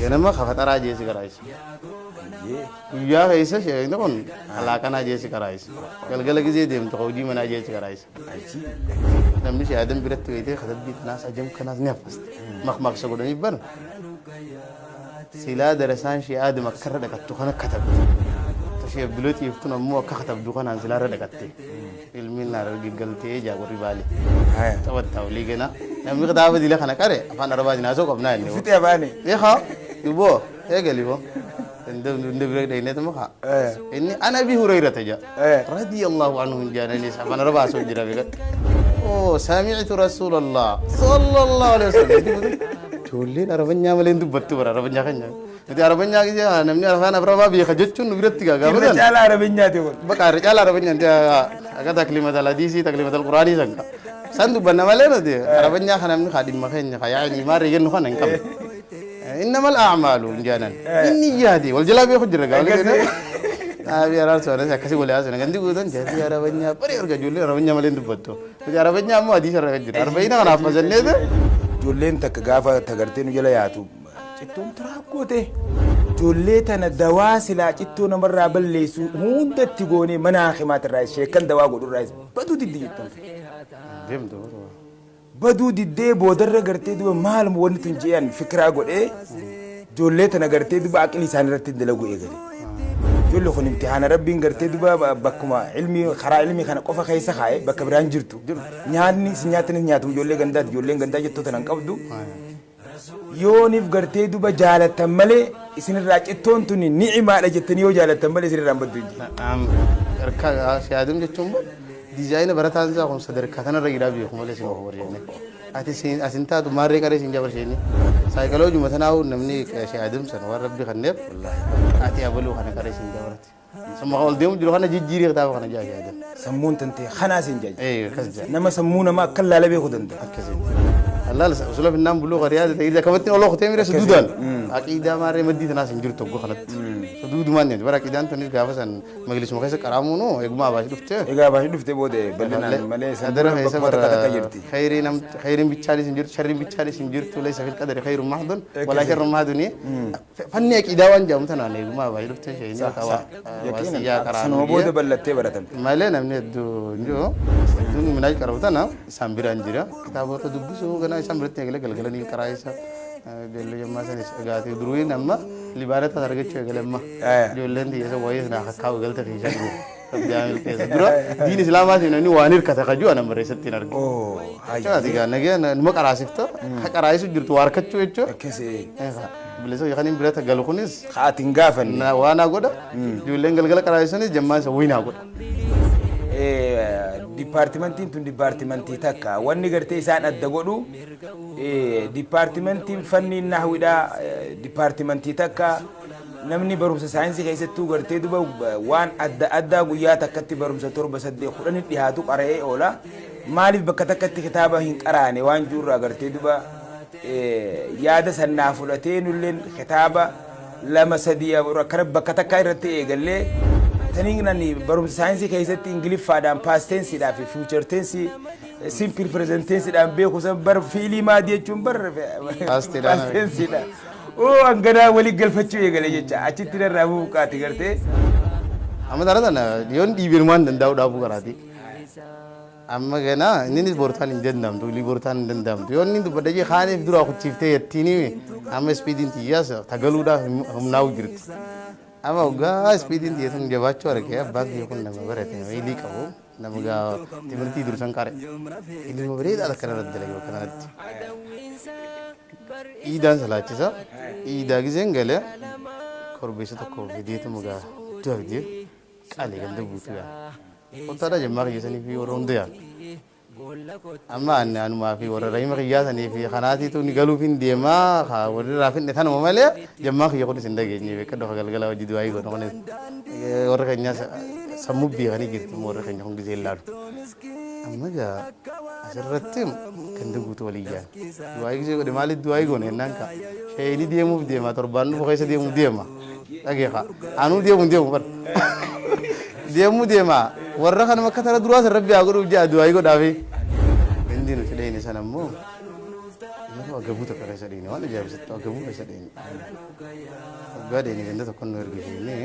ganama kafatara jeesi karaayisa guyyaa keessa sheekni kun alaaqanaa jeesi karaayisa galgala gizee deemtu hojii manaa jeesi karaayisa namni shaadan biratti wayitee katabbii kanaas ajam kanaas ni haffaste maqmaqsa godhanii bana silaa darasaan shee aadama akkarra dhaqattu kana katabte tashee abdulooti iftun ammoo akka katabdu kanaan silaarra dhaqatte ilmiin naara giggaltee jaagurri baale taphatta olii gana namni kitaaba dila kana qare afaan arabaa jinaasoo qabnaa inni fite abaani eehaa iboo eegali boo ndebire deynete maka inni ana bi hurayrata ja radiyallahu anhu janani afaan arabaa soo jira bigat oh sami'tu rasulullah sallallahu alaihi wasallam tolleen arabanya malen dubbattu bara arabanya kanya miti arabanya gi namni afaan arabaa bi khajachun biratti gaga badan jala arabanya te won bakar jala arabanya aga taklimatul hadisi taklimatul qurani sanka sandu banna malena de arabanya kana namni khadim makanya yani mari gennu kana inkam إنما الأعمال جانا إني جادي والجلاب يخرج الرجال أبي أرى سؤال هذا كسي ولا أسنا عندي قدرن جادي أربعين بري أرجع جولي أربعين مالين تبتو jadi أربعين مو أدي شر رجال أربعين أنا apa jalan itu جولين tak gafa tagartin jala ya tu citum teraku teh جولي تنا دوا سلا citu nomor rabel lesu hundat tigoni mana khimat rais shekan dawa godur rais badu didi citum dem tu بدو دي بودر غرتي دو مال مو ونت نجيان فكرا غودي جوليت انا غرتي دو باقي لسان رتي دلغو ايغلي جولو خن امتحان ربي غرتي دو بكما علمي خرا علمي خنا قفا خيسا خاي بكبران جرتو نياني سنياتني نياتو جولي غندا جتو تنان قبدو يونيف غرتي دو بجاله تملي اسن راجتون توني نعمه لجتني وجاله تملي سن رامبدو ام اركا شادم جتوم ديزاين براتان زا خم صدر كاتنا رجلا بيخم ولا سين هو وريني أتي أسنتا تماري كاري سين جابر شيني سايكولوجي مثلا هو نمني شيء عدم سنوار ربي خنيب أتي أبلو خنا كاري سين جابر سما قال ديم جلو خنا جيري كتاب خنا جاي هذا سمون تنتي خنا سين جاي إيه كذا نما سمونا ما كلا لبي خدنت كذا الله لس وصل في النام بلو غريادة إذا كمتني الله ختم يرس سدودان أكيد ماري مدي تناس إنجيل تبغى خلت سدود ما نيجي برا كيدان تنيس كافسان مجلس مكيس كرامونو يجمع باش دفته يجمع باش دفته بوده بلنا ملء هذا هيسا خيرين بيتشاري سنجير شرين بيتشاري سنجير تولي سفيل كذا خير محضن ولا شر محضني فني أكيد أوان جام تنا يجمع باش دفته شيء نيا كوا واسيا كرامو سنو بوده بلته براتم ملء نمني دو جو دون مناج كراوتنا سامبيران جرا كتابه تدبسو كنا سامبرت يغلى غلغلني كرايسا جل يوم سنة سجاتي دروين أما لبارة تارجت شو غلما جولن دي يسوع ويس ناخذ غلطة في شيء تبجامل كيس درا دين الإسلام هذا إنه وانير كذا كجوا أنا مريسة تنارج شو هذا كان نجى نمك أراسيفته كأرايس جرت واركت شو إيش كيسي بلسه يخاني بريت غلقونيس خاتنجافن وانا غودا جولن غلغل كرايسوني جمّا سوينا غودا departmentin tun departmenti takka wanni garte isaan adda godhu departmentin fanni nahwida departmenti takka namni barumsa saayinsii keessattuu gartee duba waan adda guyyaa takkatti barumsa torba saddeet kudhan dhiyaatu qara'ee oola maaliif bakka takkatti kitaaba hin qaraane waan jirra gartee duba yaada sannaa fudhatee nulleen kitaaba lama sadii akka bakka takka irratti eegallee تنيجناني بروم ساينسي كيسة إنجليز فادام past tense دا في future tense simple present tense دا بيكو سبر فيلي ما دي جنبر past tense دا أو أنغنا ولي قلفتشو يقولي جا أشتري رابو كاتي كرتة أما ترى ده يون ديبرمان دنداو دابو كراتي أما كنا نيني بورتان إندن دام تولي بورتان إندن دام يون نيندو بدأجي خانة في درا أخذ شيفته يتيني أما سبيدين تياس تقولوا ده هم ناو جرت أما وجا سبيدين dia tuh jawab cor kayak bagi aku nama berat ini ini kau nama gak tidur tidur sangkar ini mau beri ada kerana ada lagi kerana idan salah cisa idan gizen gale korbe itu korbe dia tuh moga tuh dia kali kan tuh butuh ya utara jemar jasa ni fi orang dia amma anu ma fi orang lain mereka jasa ni fi khanati tuh nigalupin dia mah kah orang rafin netan mau malah jemar ya kau sendiri ni mereka doa gal galau jadi dua ikut orang orang kayaknya sambil biar ni gitu orang kayaknya orang di lalu amma ya asal kendu butuh waliya dua ikut sih kalau malah dua ikut nih nangka saya ini dia mau dia mah terbantu pokoknya dia mau dia mah lagi kah anu dia mau dia mu dia mah warna kan makanya tera dua serap biar aku rujak dua ikut tapi bendin sudah ini sana mu agabuuta qara sadhiin waan ajaa'ibsitti agabuuta sadhiin gaadheeni ganda tokko nu ergisiisnee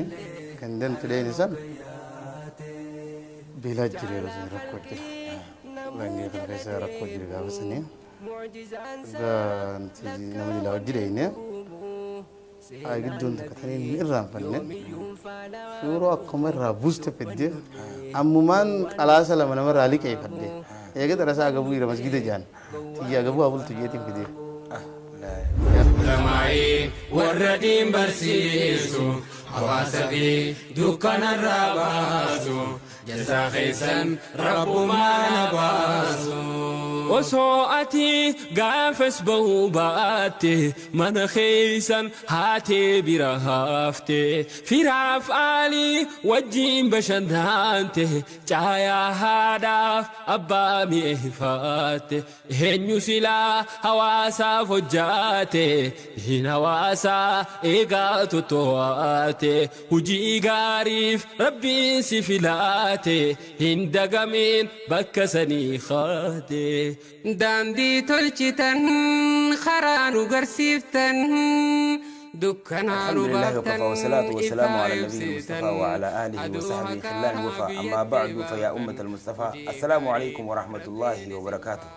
gandan fideen san beelaa jireera sun rakkoo jira langee kan keessa rakkoo jira gaafa sanii ganti nama jilaa wajjireenya gidduun takka tanii ni irraanfanne suuroo akkuma irraa buuste fedde ammumaan qalaasa lama namarraa liqeeffadde eega xarasaa agabuu jira masgida jaan tiyya agabuu abultu jeetiin fidee Ramai warradin barsiisu hawaasa fi dukkanarraa baasu jazaa keessan rabbumaan baasu. Osoo ati gaafas bahuu baatte mana keessan haatee bira hafte firaaf aalii wajjin bashannante caayaa haadhaaf abbaa mi'eeffate eenyu silaa hawaasaaf hojjaate hin hawaasaa eegaa tottoo'ate hujii gaariif rabbiin si filaate hin dagamin bakka sanii kaate. Daandii tolchitan karaa nu garsiiftan dukkanaa nu baaftan والصلاة والسلام على النبي المصطفى وعلى آله وصحبه خلال الوفا أما بعد فيا أمة المصطفى السلام عليكم ورحمة الله وبركاته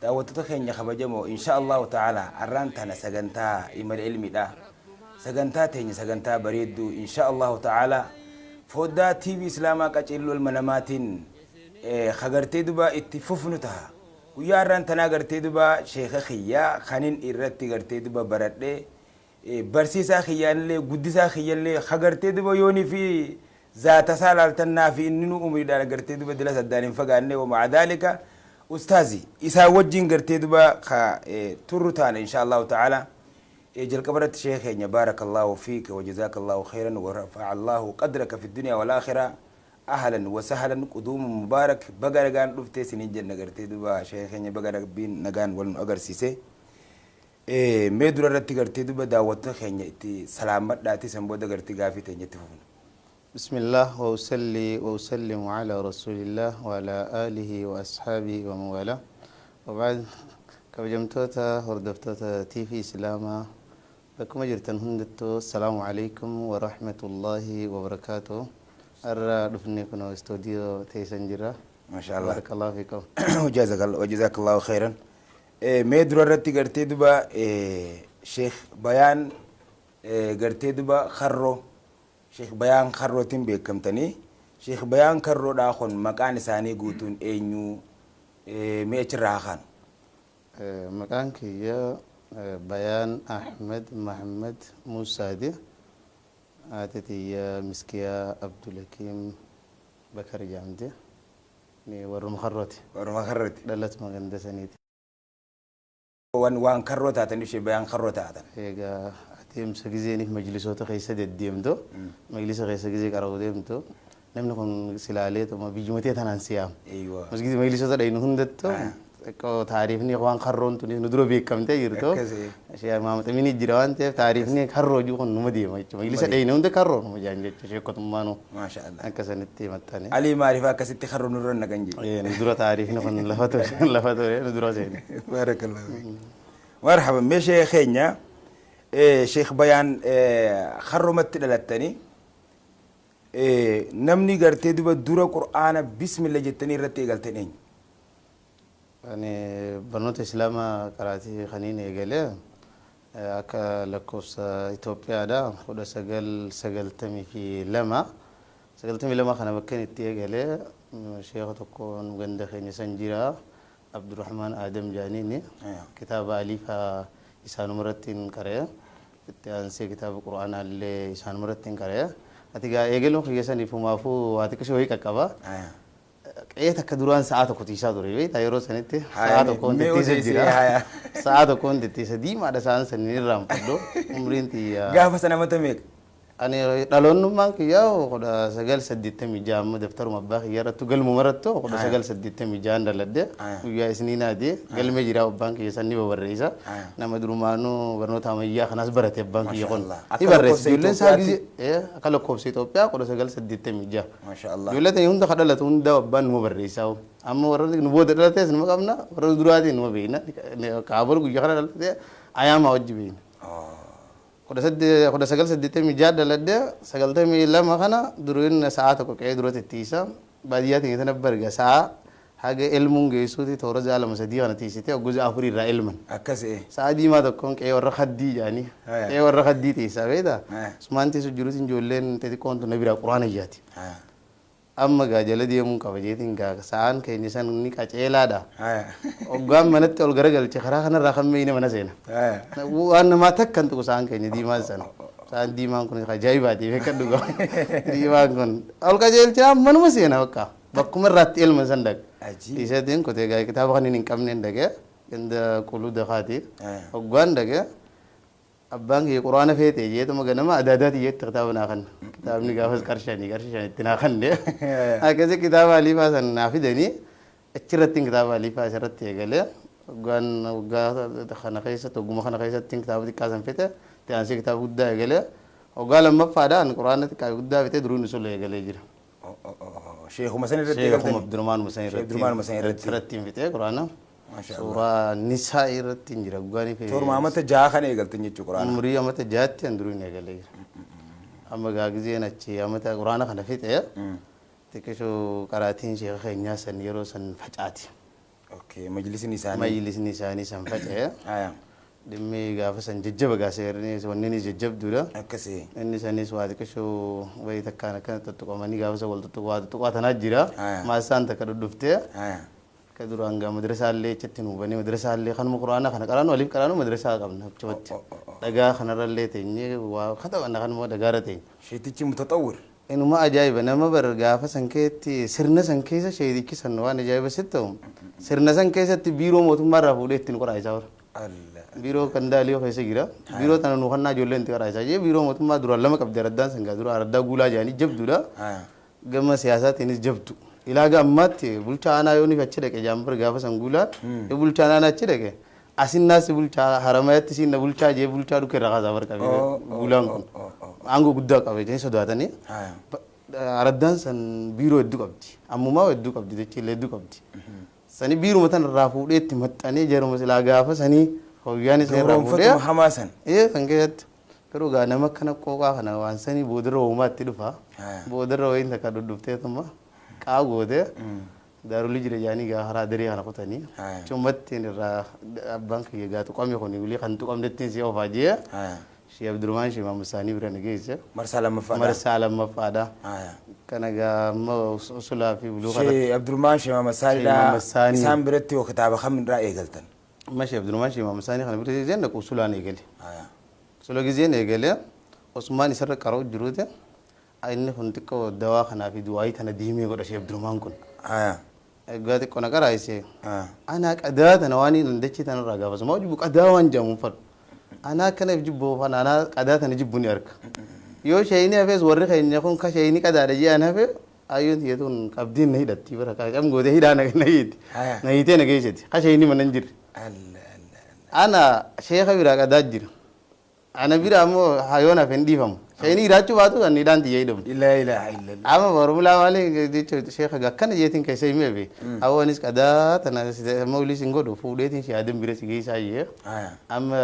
دعوتك خير خبجمو إن شاء الله تعالى أرانتنا سجنتا إمال علمي دا سجنتا تيني سجنتا بريدو إن شاء الله تعالى فودا تي في إسلاما كأجلو المناماتين خغرتي دبا اتفوفنتها وياران تنا غرتي دبا شيخ خيا خانين إرتي غرتي دبا برده برسيسا خيان لي قدسا خيان لي خغرتي دبا يوني في ذات سالالتنا في إننو أمري دار غرتي دبا دلس الدارين فقاني ومع ذلك أستاذي إسا وجين غرتي دبا ترتان إن شاء الله تعالى جل كبرت شيخ بارك الله فيك وجزاك الله خيرا ورفع الله قدرك في الدنيا والآخرة أهلا وسهلا قدوم مبارك بغرغان دفتي سنين جن نغرتي دبا شيخني بغرغ بين نغان ولن اگر سيسه ميدور رتي غرتي دبا داوت خني تي سلامت داتي سمبو دغرتي غافي تنيتي فون بسم الله وأصلي وأسلم على رسول الله وعلى آله وأصحابه ومن والاه وبعد كبجمتوتا هردفتوتا تي في إسلاما بكم جرتن هندتو السلام عليكم ورحمة الله وبركاته أرى دفني كنا استوديو تيسنجرا ما شاء الله بارك الله فيكم وجزاك الله خيرا ميدور رتي غرتي دبا شيخ بيان غرتي دبا خرو شيخ بيان خرو تيم بكمتني شيخ بيان خرو داخون مكان ثاني غوتون اينيو ميچراخان مكان كيا بيان أحمد محمد موسى دي آتتي يا مسكيا عبد الحكيم بكر جامدي ني ورم خرتي دلت ما غندسنيتي وان خرota تاني شي بيان خرota تان هيغا اتيم سغيزيني مجلسوت خيسه ديمدو مجلس خيسه غيزي قراو ديمتو نمنكم سلاليت ما بيجمتي تنانسيام ايوه مسجد مجلسوت داين هندتو ko taarifni waan karroon tuni nu dura beekamtee jirtu shee maamata mini jira waan ta'eef taarifni karroo jiru kun numa deema jechuudha majlisa dheeyne hunda karroo numa jaan jechuudha sheekotummaanu maasha Allah akkasanitti maxxane ali maarifa akkasitti karroo nurra nagan jee nu dura taarifni kun lafa ture nu dura seene barakallahu marhaba me sheekhenya sheekh bayaan karroomatti dhalattani namni gartee duba dura qur'aana bismillah jettanii irratti eegaltanii يعني بنوت إسلام قراتي خنين يقله أكا لكوس إثيوبيا دا خدا سجل تمي في لما خنا بكن يقله شيخ تكون غند خني سنجرا عبد الرحمن آدم جانيني كتاب أليفا إسان مرتين كره تانسي كتاب القرآن اللي إسان مرتين كره أتيجا يقله خيسان يفهمافو واتكشوي ككبا إيه تكدران ساعات كتيسا دوري تايرو سنتي ساعات كون تيسا جرا ساعات كون تيسا دي ما ada سان سنين رام بدو عمرين تي قافة سنة متميك ani dhalonnummaan kiyyaa kudha sagal saddeettamii ja'a amma daftaruma abbaa kiyyaarrattu galmu marattu kudha sagal saddeettamii ja'an daladde guyyaa isniinaati galmee jira abbaan kiyya sanni babarreessa nama durumaanuu barnoota ammayyaa kanas barate abbaan kiyya kun i barreessa ijoolleen isaa gisee akka lakkoofsa Itoophiyaa kudha sagal saddeettamii ja'a ijoollee ta'e hunda kadhalatu hunda abbaan numa barreessaa amma warra nu booda dhalatees numa qabna warra duraatiin numa beekna kaabol guyyaa kana dhalate ayaamaa wajji beekna kudha sagal saddeettamii ja'a daladde sagaltamii lama kana duruun sa'a tokko qe'ee dura tittiisa baadiyyaatiin sana barga sa'a haga elmuun geessuuti toora ja'a lama sadii kana tiisite oggoza afurii irraa elman akkasii sa'a diimaa tokkoon qe'ee warra haddii jaanii qe'ee warra haddii tiisa beeta sumaan tiisu jiruutiin ijoolleen xixiqqoon tun biraa quraana iyyaati amma gaa jala deemuun qaba jeetiin gaa sa'aan keenya san ni qaceelaadha oggaan manatti ol garagalche karaa kanarraa kan meeyne mana seena waan namaa takkan tuqu sa'aan keenya diimaan sana sa'aan diimaan kun ajaa'ibaati beekan dhuga diimaan kun ol qajeelchaa manuma seena bakka bakkuma irraatti elman san dhaq isatiin kotee gaa kitaaba kan hin qabneen dhaqee ganda quluu dakaati oggaan dhaqee abbaan kiyya quraana feete jeetuma ganama adaadaati jeetta kitaaba naa kan kitaabni gaafas qarshanii itti naa kanne akkasii kitaaba alifaa san naa fidanii achirratti kitaaba alifaa isarratti eegalee waggaa kana keessatti ogguma kana keessatti kitaaba xiqqaa san fite taansii kitaaba guddaa eegalee waggaa lammaffaadhaan quraana xiqqaa guddaa fite duruun isul eegalee jira. Sheekuma san irratti Sheekuma Abdurmaanuma san irratti fite quraana. Suuraa nisaa irratti jira guganii fi torma amata jaha kan eegaltan jechuu quraana umurii amata jaatti anduruun eegalee jira amma gaagizeen achi amata quraana kana fixe xiqqishoo qaraatiin sheekha keenyaa san yeroo san facaati majlisni isaanii san faca'e dhimmi gaafa san jajjaba gaaseerni wanni ni jajjabduudha akkasii inni sanis waa xiqqishoo wayii takkaan akkana tuttuqamanii gaafa san wal tuttuqaa tanaa jira maasaan takka dhudhuftee كدران قام مدرسة اللي تتنو بني مدرسة اللي خانم قرآن خان قرآن وليف قرآن مدرسة قبنا بتوت دجا خان رللي تيني وخذ أنا خان مو دجارة تين شيء تيجي متطور إنه ما أجايب أنا ما برجع فسنكتي سرنا سنكيسة شيء ديك سنوان أجايب ستهم سرنا سنكيسة تبيرو موتهم مرة فودي تين قرآن يسافر بيرو كنداليو خيسة غيرا بيرو تنا نوخنا جولين تقرأ يسافر بيرو موتهم ما درا لما كبدي ردان سنكا درا ردا غولا جاني جب درا جمع سياسات إني جبتو ilaga ammatti bulchaana yooni facce dhaqe jaambur gaafa san guulaan bulchaana achi dhaqe asinnaas bulchaa haramayatti sinna bulchaa jee bulchaa dhukke irraa kaasaa barqabe guulaan kun aangoo guddaa qabe jee sodaatanii araddaan san biiroo hedduu qabdi ammumaa hedduu qabdi jechiillee hedduu qabdi sani biiruma tan irraa fuudhee itti maxxanee jaruma silaa gaafa sanii hoyyaan isa irraa fuudhee hamaasan kan keessatti garuu gaa nama akkana qooqaa kana waan sanii boodarra uumaatti dhufa boodarra wayiin takka dhudhufteetuma qaagoote daruli jira jaanii gaa haraa daree kana kutanii cumatti irraa abbaan kiyya gaa tuqame kuni gulii kan tuqamdettiin si ofaa jee Sheekh Abdurrahman Sheekh Muhammad Sani bira nageesse marsaa lammaffaadha kana gaa usulaa fi buluu kana Sheekh Abdurrahman Sheekh Muhammad Sani isaan biratti yoo kitaaba kam irraa eegaltan Sheekh Abdurrahman Sheekh Muhammad Sani kana biratti jenne usulaan eegale usulaa gizeen eegale Osmaan isarra qaroo jiruute inni kun xiqqoo dawaa kanaa fi du'aayii tana diimee godha Sheekh Abdurrahman kun egaa xiqqoo na qaraayise ana qadaa tana waan hin dachee tana irraa gaafasuma wajjibu qadaa waan jedhamu fadhu ana akkanaaf jibboo fan ana qadaa tana jibbu ni arka yoo sheeyini hafees warri keenya kun ka sheeyini qadaadha jee ana hafe ayyoon tiyetuun qabdiin na hidhatti bara qam gootee hidhaa na hiiti na hiitee na geessati ka sheeyini mana hin jirre ana sheeka biraa qadaa jira ana biraa ammoo hayoon hafe hin dhiifamu sheeyini hidhaachuu baatu kan hidhaan tiyya hidhamu ama formulaa malee jechuudha sheeka gakkana jeetiin keessa himee be hawwanis qadaa tana mawlis hin godhu fuudheetiin shaadan bira si geessaa jee amma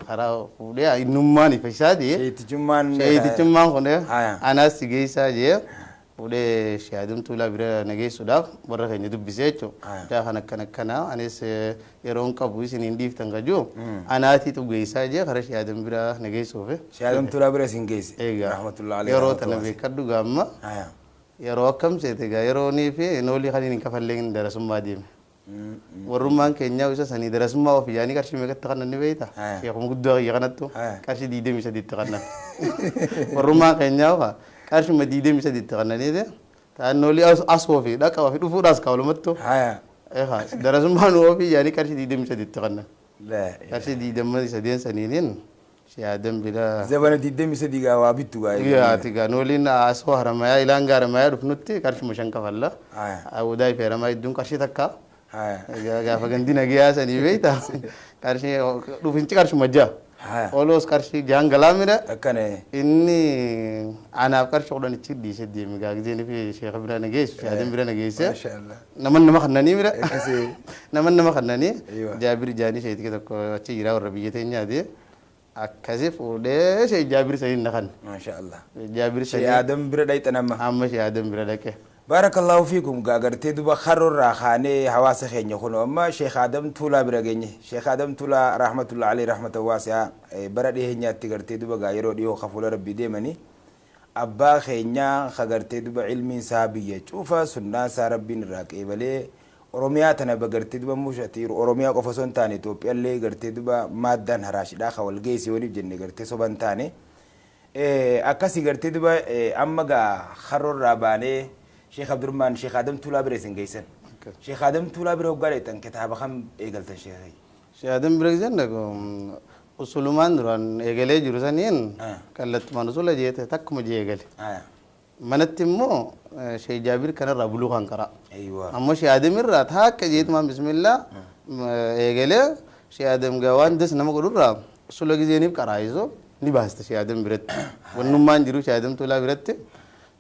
karaa fuudhee innummaan ifa isaati sheeyitichummaan kun anaas si geessaa jee fuudhee shaadum tuulaa bira nageessuudhaaf warra keenya dubbisee jechuudha kan akkana anis yeroon qabu isin hin dhiiftan kajuu anaatiitu geessaa jee karaa shaadum bira nageessuuf shaadum tuulaa bira isin geesse yeroo tana beekadhu gaamma yeroo akkam seete gaa yeroonii fi noolii kan hin kafalleen darasummaa deeme warrummaan keenyaa isa sanii darasummaa ofii yaanii qarshii meeqatti kannan ni beeyta sheekuma guddaa kiyya kanattu qarshii 23 kannan warrummaan keenyaa qarshii 23 kannaniite taannoolii asoo fi dhaqaa fi dhufuudhaas kaawwalumattu darasummaan ofii yaanii qarshii 23 kannan qarshii 23 saniiniin شهادة بلا زبانة الدم سديقا وابتو يا تيجا نولين أسوأ رمايا إلى أنجار رمايا رفنوتي كارش مشان كفلا أو داي في رمايا دون كارش تكا يا فكندينا جياسا نيبيتا كارش رفنتي كارش مجا أولوس كارش جان غلاميرا كane إني أنا كارش أولا نتشيد دي شدي ميجا جزيني في شيخ بنا نجيس شهادة بنا نجيس ما شاء الله نمن خناني ميرا نمن خناني جابر جاني شيء كذا كوتشي يرا وربيجة تاني هذه أكاسف وده شيء جابر سين نخن ما شاء الله جابر سين شيء آدم برداي تنام أما شيء آدم بردك بارك الله فيكم غاغرتي دوبا خرر راخاني حواس خيني خنو اما شيخ آدم تولا برغني شيخ آدم تولا رحمة الله عليه رحمة واسعة بردي هنيا تغرتي دوبا غايرو ديو خفول ربي ديمني أبا خينيا خغرتي دوبا علمي سابية شوفا سنة ساربي نراكي بلي أوروميا تنا بغرتي دوبا موشاتير أوروميا قفصون تاني توبي اللي غرتي دوبا مادان هراشي داخا والغيسي وني بجنة غرتي صبان تاني أكاسي غرتي دوبا أما غا خرر راباني شيخ عبد الرحمن شيخ آدم تولا بريسن جيسن شيخ آدم تولا برو قالت أن كتاب خم إيجلت الشيخي شيخ آدم بريسن لكم وسلمان دران إيجلي جرسانين كلت منصولة جيت تك مجي إيجل من التمو شيخ جابر كان رابلو خان كرا أيوة أما شيخ آدم الرات هاك جيت ما بسم الله إيجلي شيخ آدم جوان دس نما قدر رام سلوك جينيب كرايزو نباست شيخ آدم برت ونمان جرو شيخ آدم تولا برت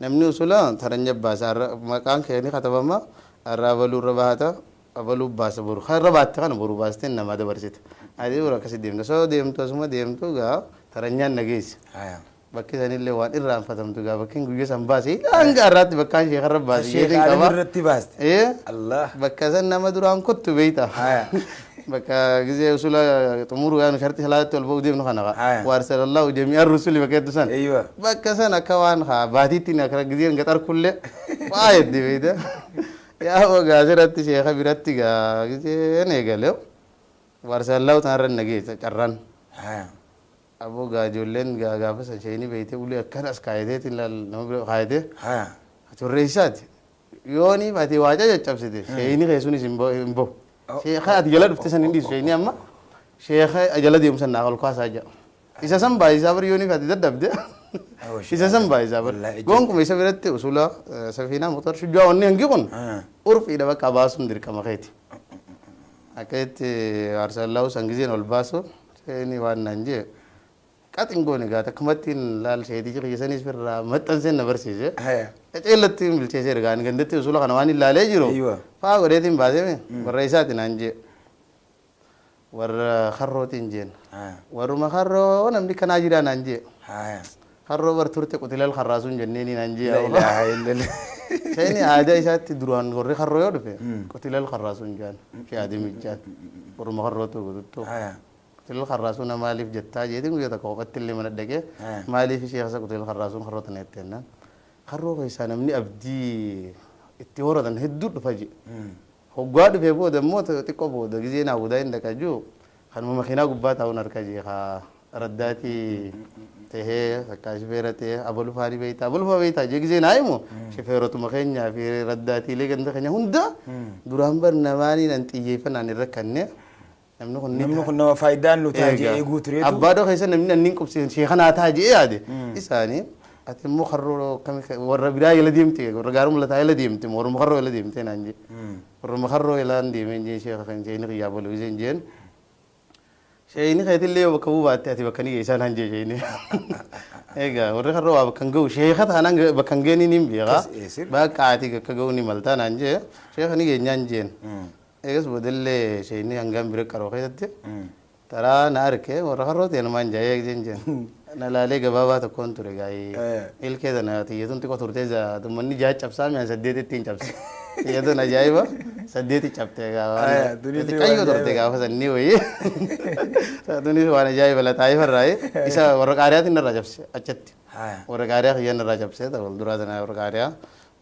namni usula taranya basa makan kayani khatabama arabalu rabata abalu basa buru kharabata kan buru basten nama da barsit adi ura kasi dem so dem to suma dem to ga taranya nagis aya bakki sanille wan irran fatam to ga bakkin guye sambasi anga rat bakkan she kharabasi شيخ آدم رتي باست الله bakka san nama duran kottu beita aya بكا جزء رسول تمر يعني شرط هلا تلبو دي منو خنا وارسل الله جميع الرسل بكا تسان ايوه بكا سنة كوان خا باتي نكرا جزء نقطر كله وايد دي بيدا يا هو جازرت شيخ بيرتي جزء نيجالو وارسل الله تنرن نجي تكررن أبو جاجولين جابس شيني بيته ولي كناس كايده تلا نمبر كايده توريشات يوني باتي واجا جابسيته شيني خيسوني سيمبو شيخ أجلاد بتسان إندي شيء أما شيخ أجلاد يوم سنة أقول كاس أجا إذا سام باي زابر يوني فاتي تدبده إذا سام باي زابر قوم كم إذا برت وصولا سفينة موتور شو جوا وني هنجي كون أورف إذا بقى كاباسون دير كم خيتي أكيد أرسل الله سانجزين والباسو شيني وان نانجي كاتينغوني قاتا كمتين لال شيدي جي يسنيس في متنسين نبرسيجه أجلتين بالشيء رجعان عندتي وصولا خنواني لالي جرو فاوريتين بعدين والرئيسات نانجي ور خروتين جين ور ما خرو ونمدي كناجرا نانجي خرو ور تورتي قتيل الخراسون جنيني نانجي لا إله إلا الله شيني عادة إسات تدرون غوري خرو يودفه قتيل الخراسون جان في عادي مجان ور ما خرو تو قدتو قتيل الخراسون مالف جتا جيدي مجھے تکو قتيل اللي من الدقة مالف شيخ سا قتيل الخراسون خرو تنيتنا خرو كيسان مني أبدي التورة ده هدود فجي هو قاد في بود موت تكو بود جزينا وداين دكاجو خنو مخينا قبات أو نركاجي خا رداتي تهي كاشفيرته أبولو فاري بيتا أبولو فاري بيتا جزينا أيمو شفيرة مخينا في رداتي لكن دخني هندا درامبر نماني ننتي يفنا نركنه نمنو كنا فايدان لو تاجي إيجو تريدو أبادو خيسا نمنا نينكم شيخنا تاجي إيه هذا إساني أتمو خرّو كم ورّ بداية لديمتي ورّ قارم لتاي لديمتي ورّ مخرّو لديمتي نانجي ورّ مخرّو يلاندي من جي شيخ خن جيني غيابو لوزين جين شيني خيت اللي وبكبو باتي أتي بكني إيشان هنجي جيني إيجا ورّ خرّو وبكنجو شيخ هذا أنا بكنجني نيم بيغا بكاتي كجو نيمالتا نانجي شيخ نيجي نانجين إيجاس بدل شيني هنجام بريك كارو خيتتي ترى ناركه ورّ خرّو تينمان جاي جين جين نلالي جبابا تكون ترجعي إلكي أنا تيجون تكو ترتيزا تمني جاي شابسام يعني سديتي تين شابس يدو نجايبا سديتي شابتة كايو ترتيجا فسني وي دوني وانا جاي بلا تاي فراي إسا ورقاريات إن الرجبس أجت ورقاريات هي إن الرجبس تقول دراسنا ورقاريات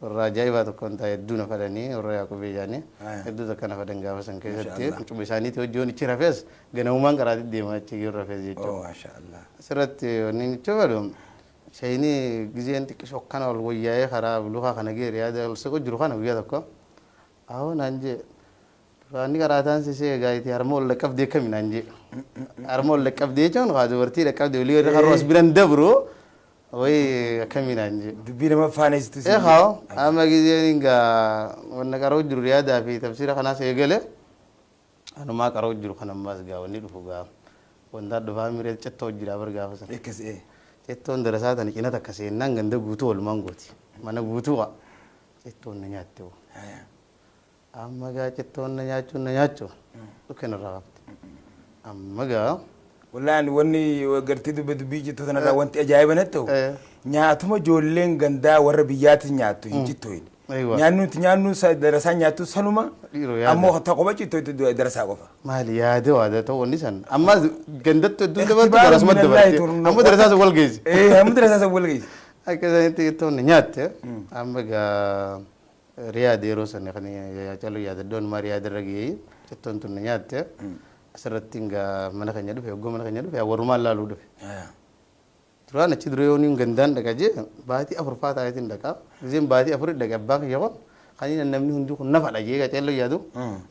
الرجاي باتو كنت يدونا فلاني وريا كوبيجاني يدو تكنا فدنجا فسنكي ستير بساني توجوني تشرفيس جنومان كراتي ديما تيجي رفيس يجوا ما شاء الله سرت ونين تقولون شيني جزين تكشف كنا والوياي خراب لوها خنا غير هذا السكوت جروخنا ويا تكو أهو نانجي Ani karaataan sisee gaayiti harmoo laqqabdee kaminaan jee. Harmoo laqqabdee jechuun haa dubartii laqqabdee olii warri harroos biran dabru wayii kaminaan jee. Dubbii nama faanesitu si. Haa amma gizeen gaa wanna qaroo jiru yaadaa fi tafsira kanaas eegale anumaa qaroo jiru kan ammaas gaa wanni dhufu gaa wanta dhufaa miree cettoo jira bar gaafa sana. Ekkas Cettoon darasaa tani cina takka seennaan ganda guutuu walumaan gooti. Mana guutuu qa cettoon na nyaatte hoo. Amma gaa cettoon na nyaachuun dhukkeen irraa qabdi. Amma gaa. Wallaan wanni gartii dubbii jettu sanarraa wanti ajaa'iba natti ta'u nyaatuma ijoolleen gandaa warra biyyaatiin nyaattu hin jittu. Nyaannu darasaa nyaattu sanuma ammoo kopha cittu darasaa qofa. Maali yaada waada ta'u wanni san amma gandattu hedduu dabartu darasuma dabartee ammoo darasaa san wal geessi. Ammoo darasaa san wal geessi. Akka sanitti cettoon na nyaatte amma gaa riyaada yeroo sana kan callu yaada doon maa riyaada irra gahee cettoon tun na nyaatte asirratti egaa mana keenya dhufe hoggoo mana keenya dhufe warrumaan laaluu dhufe. Duraan achi dura yoo niin gandaan dhaqa jee baatii afur faa taayitiin dhaqa gizeen baatii afurii dhaqa abbaan kiyya kun kan namni hundi kun nafa dhagee qaceello yaadu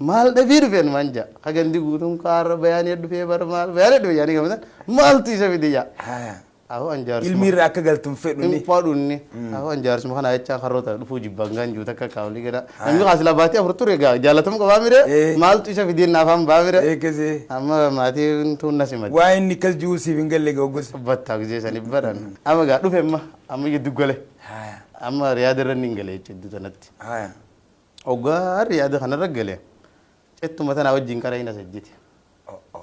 maal dhabee dhufeen manja ka gandi guutuun kaarra bayaanee dhufee bara maal bayaanee dhufe yaanii gamatan maaltu isa fide yaa. Aho anjaarsuma ilmi irraa akka galtuun fedhunni fadhunni aho anjaarsuma kana jechaa karroota dhufuu jibbangaan jiru takka kaawli gada namni kaasila baatii afur ture gaa jaalatamu qabaa mire maaltu isa fideen naafaan baa mire amma maatiin tuun na simate waa inni kas jiru siif hin galle goggus battaa gizee sanii baran amma gaa dhufe amma giddu gale amma riyaada irra niin gale jechuudha iddoo sanatti oggaa riyaada kanarra gale cettuma tanaa wajjin karaa hin asajjite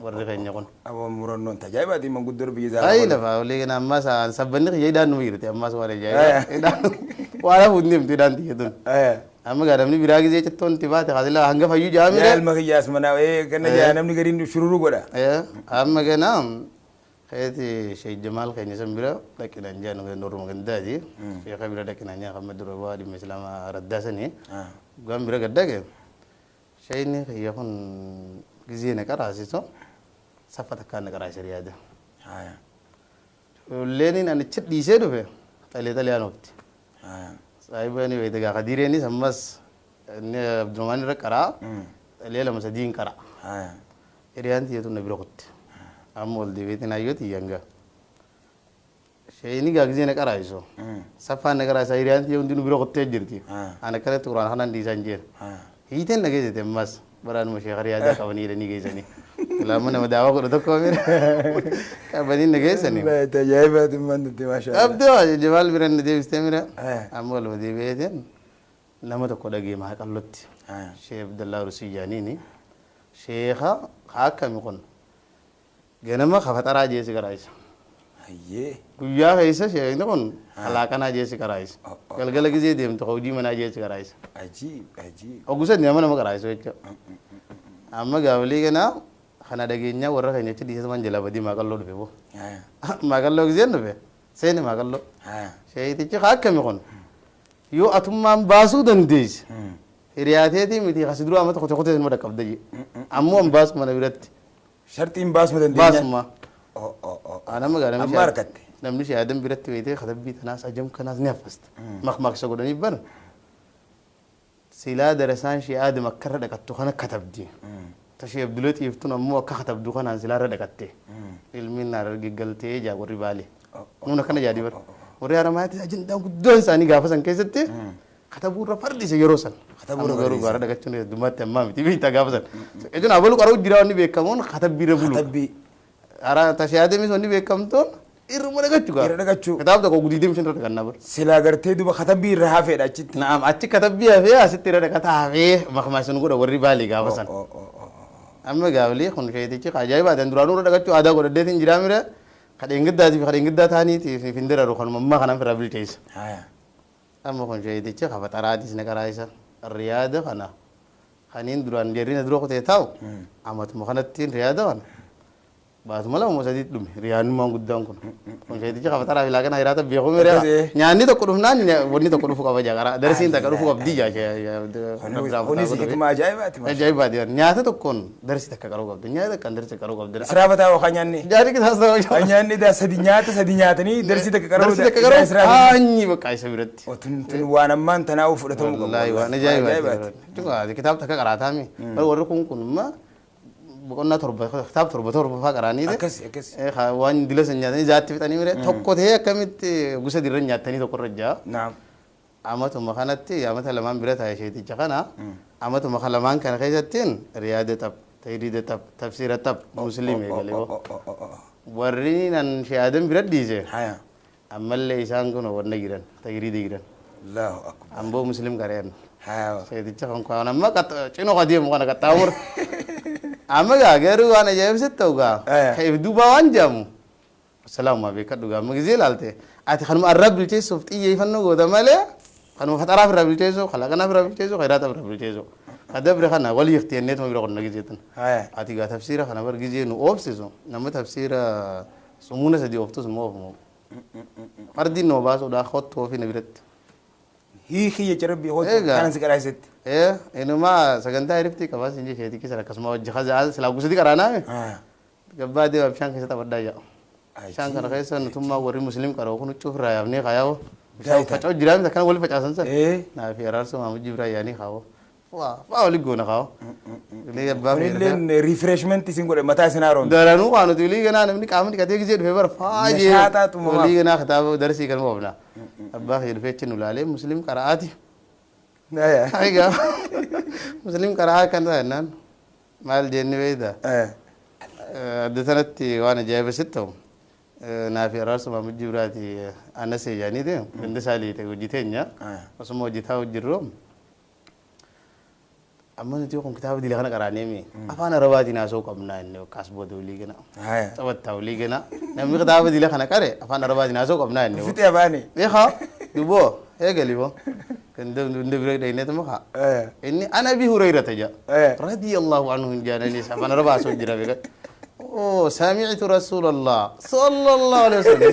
warri keenya kun. Aboo murannoon tajaajilaati manguddoo biyya isaa. Ayi lafa olii kana ammas sabbanni kiyya idaan nu hiirte ammas waan ajaa'iba. Waan hafuun deemtu idaan tiyya tun. Amma gaa namni biraa gizee cittoon itti baate kaasila hanga fayyuu jaamire. Yaa ilma kiyyaas manaa kana jaa namni gariin shururuu godha. Amma gana keeti Sheikh Jamal keenya san bira dhaqinaan jaa nu norma gandaati. Sheekha bira dhaqinaan jaa kamma dura waa dhimma islaamaa raddaasanii. Gaan bira gaddage. Sheikhni kiyya kun gizee na qaraasiso. Safata kan negara Syria. Lenin ane chat di sini deh, Italian waktu. Saya bani wajah gak hadir ini sama ini Abdurrahman Rakara, Italian masa diin kara. Irian tiada tu nabi rokut. Amol di wajah naik tu yang gak. Saya ini gak gizee negara iso. Safa negara saya Irian tiada untuk nabi rokut aja tu. Anak kerja tu orang kanan di sanjir. Hiten lagi je temas. Baran masih karya ada kawan ini guys ni. Lama nama dawa ko to ko mere. Kabani ne guys ni. Ba ta jaiba tu man tu masha Allah. Abdo Jamal biran de istemira. Amol de beten. Nama to ko dagi ma kallotti. Sheikh Abdullah Rusiyani ni. Sheikha hakam kon. Ganama khafatara je si karais. Ayye. Guyya kaisa Sheikh ne kon halakana je si karais. Galgal gize dem to khawji mana je si karais. Ajib. Ogusan ni mana ma karais wecho. Amma gawli kana kana dagenya warra kanya ti disa man jala badi magallo do bebo magallo gizen do be sene magallo sey ti hakami kon yo atumma basu dandis riyate ti miti khasidru amat khote khote ma dakab daji ammo bas mana birat shartin bas ma dandis bas ma ana ma gara amma arkatte namni shi adam birat wete khadabbi tanas ajam kanas nafast mak sagodani ban sila darasan shi adam akara dakattu khana katabdi تشي بدلتي يفتون أمو كختب دخان عن سلارة دكتة علمي نار جعلتي جا وري بالي نونا كنا جادي بر وري أرمات أجندة قدوس أني غافس أنك سته كتابور رفردي سيروسن كتابور غارو غارا دكتة دمات تمام تبي تغافسن إذن أبلو كارو جيراني بيكمون كتاب بير بلو كتابي أرا تشي آدمي سوني بيكم تون إرمنا كتشو كتاب ده كوغدي ديم شنو تكنا بر سلا غرتي دوبا كتاب بير رهافه داچت نعم أتي كتاب بير فيها ستيرة كتاب مخماسون غورا وري بالي غافسن amma gawli khun kayiti ci ajaiba dan duranu daga ci ada ko de tin jiramira kada ingidda tani ti findira ro khon mamma khana rehabilitation amma khun kayiti ci khafa taradi sine karaisa riyada khana khanin duran derina duro ko te taw amat mo khana tin riyada wan baas mala mo sadit dum riyan mo guddan ko kun sheetichi qabatara filaa kana hiraata beeku mere nyaanni tokko dhufnaan wanni tokko dhufu qaba jagara darsiin takka dhufu qabdi kunis hikma ajaa'ibaati ajaa'ibaati nyaata tokkoon darsi takka qaruu qabdi nyaata kan darsi qaruu qabdi israafataa yookaan nyaanni jaari kitaas ta'u nyaanni da sadi nyaatanii darsi takka qaruu aanyi bakka isa biratti tun waan ammaan tanaa'u fudhatamu qabu wallahi waan ajaa'ibaati kitaaba takka qaraataami warri kun ma boqonnaa kitaaba torba faa qaraanii waan dila san nyaatanii jaatti fixanii mire tokko ta'ee akkamitti gusa dirra nyaatanii tokko irra jaa amatuma kanatti amata lamaan bira taa'e sheeticha kana amatuma lamaan kana keessattiin riyaada tab tahriida tab tafsiira tab musliim eegale warri nan shahaadan bira dhiise ammallee isaan kun wanna giran tahriida giran Allahu akbar amboo musliim gareen sheeticha kan kwaana amma cino qadeemu kana qaxaawur amma garuu waan ajaa'ibsitti ta'u ka'eef duuba waan jedhamu salaamu beekadhu amma gizee ilaalte ati kanuma arraa bilcheessuuf xiyyeeffannoo goota malee kanuma faxaraaf irraa bilcheessu kalaqanaaf irraa bilcheessu khayraataaf irraa bilcheessu kadabre kana walii ifteenneetuma bira qonna gizeetan ati gaa tafsiira kana bar gizee nu oobsisu nama tafsiira sumuuna sadii ooftus immoo oofumu fardiin noo baasuudha hottu oofina biratti hiikii jecha rabbii hottu kanan si qaraasitti inuma sagantaa hiriftii qabaas inji sheetii keessa akkasuma wajji khazaa silaa gusiti qaraanaa gabbaa deema bishaan keessa taphadaa jaa bishaan kana keessa nutummaa warri musliim qaroo kun huccuu ofirraa yaafnee kaayaawo faca'u jiraami takkana wali facaasan san naa fi araarsu maamujji biraa yaanii kaawoo waa wali goona kaawoo kunilleen refreshment isin godhe mataa isin haaroomte daranuu waan nuti walii ganaa namni qaama dhiqatee gisee dhufee bara faajee walii ganaa kitaaba darsii kan moofna abbaa kee dhufee achi nu laalee musliim qara'aati aiga musliim qaraa kan ta'an maal jenni beeyda adda sanatti waan ajaa'ibsitti ta'u naa fi araarsu maamujji biraati anas eejaanii ta'e ganda saalii ta'e hojii teenya osuma hojjetaa hojjirroo amma nuti kun kitaaba dila kana qaraaneemi afaan arabaatiin haasa'uu qabnaa inni akkas booda walii gana taphattaa walii gana namni kitaaba dila kana qare afaan arabaatiin haasa'uu qabnaa inni fixee baane beekaa duboo eegaliboo كان ده بريك ده إنه تمخا إني أنا أبي هريرة جاء رضي الله عنه جانني سبحان ربع سجرا بيقول أوه سمعت رسول الله صلى الله عليه وسلم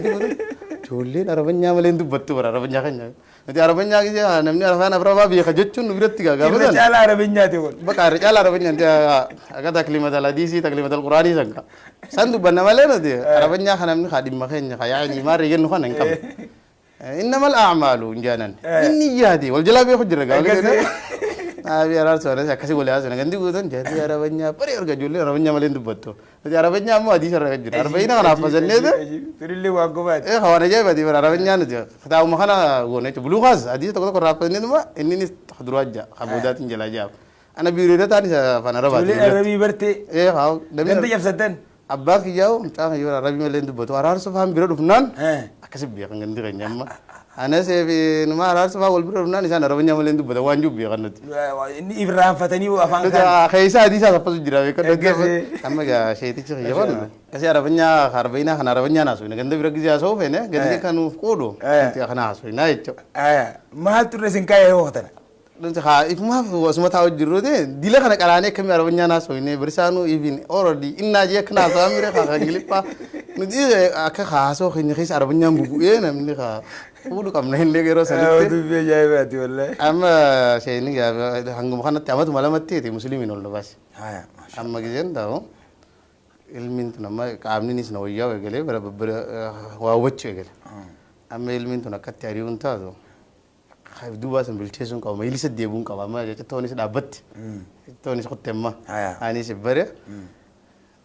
تقولين أربعين ملين دبتو برا أربعين كنيا nanti Arabnya gitu ya namanya Arabnya berapa biaya kejutun udah tiga gak betul rejal Arabnya tuh bakar rejal Arabnya dia agak taklimat al-hadisi taklimat al-Qurani sangka santu bana malah nanti Arabnya kan namanya khadim makanya kayak ini mari kan nukan engkau innamal a'malu janan ini jadi wal jalabi khujra gak gitu abi arar soalnya kasih boleh asal ganti gue tuh jadi Arabnya pari harga jual Arabnya malah itu betul jadi Arabnya mau hadis Arabnya Arabnya kan apa sih itu turilli wagobat kawan aja berarti Arabnya nanti kita mau kana gue nih belum khas hadis itu kalau apa ini tuh mah ini nih hadru aja kabudat jelajah anak biru itu tadi saya fan Arab turilli Arabi berarti kau ganti jam seten abah kijau entah ya Arabnya malah itu betul arar sefaham biru dufnan kasih biar kan ganti kan nyamma Ana sebi nama arar sebab wal biru nani sana Arabnya malah itu betul wanjub biar kan nanti ini Ibrahim Fatani afan kan kaisa hadis apa tuh jirawe kan sama ga syaitu cih ya kan kasih Arabnya nasu ini ganti biru kijau sofe nih ganti kan kodo ganti akan nasu ini itu mahal tuh resin kaya hotel nanti itu mah semua tahu jiru deh dila kan karane kami Arabnya nasu ini bersanu even already inna aja kena sama mereka kan gilipa nanti akak kaso kini kis Arabnya buku ya namanya kah udah kamu nahin lagi rosa itu biaya berarti wallah ama saya ini ya hanggum kan tiap malam malam mati itu muslimin oleh bas ama gitu tahu ilmin tuh nama kami ini senau ya gale berapa wawat ya gale ama ilmin tuh nak tiari unta tuh dua sambil cesung kau maili sedih bung kau ama jadi tuh ini sedapat tuh ini sekut tema ini sebenarnya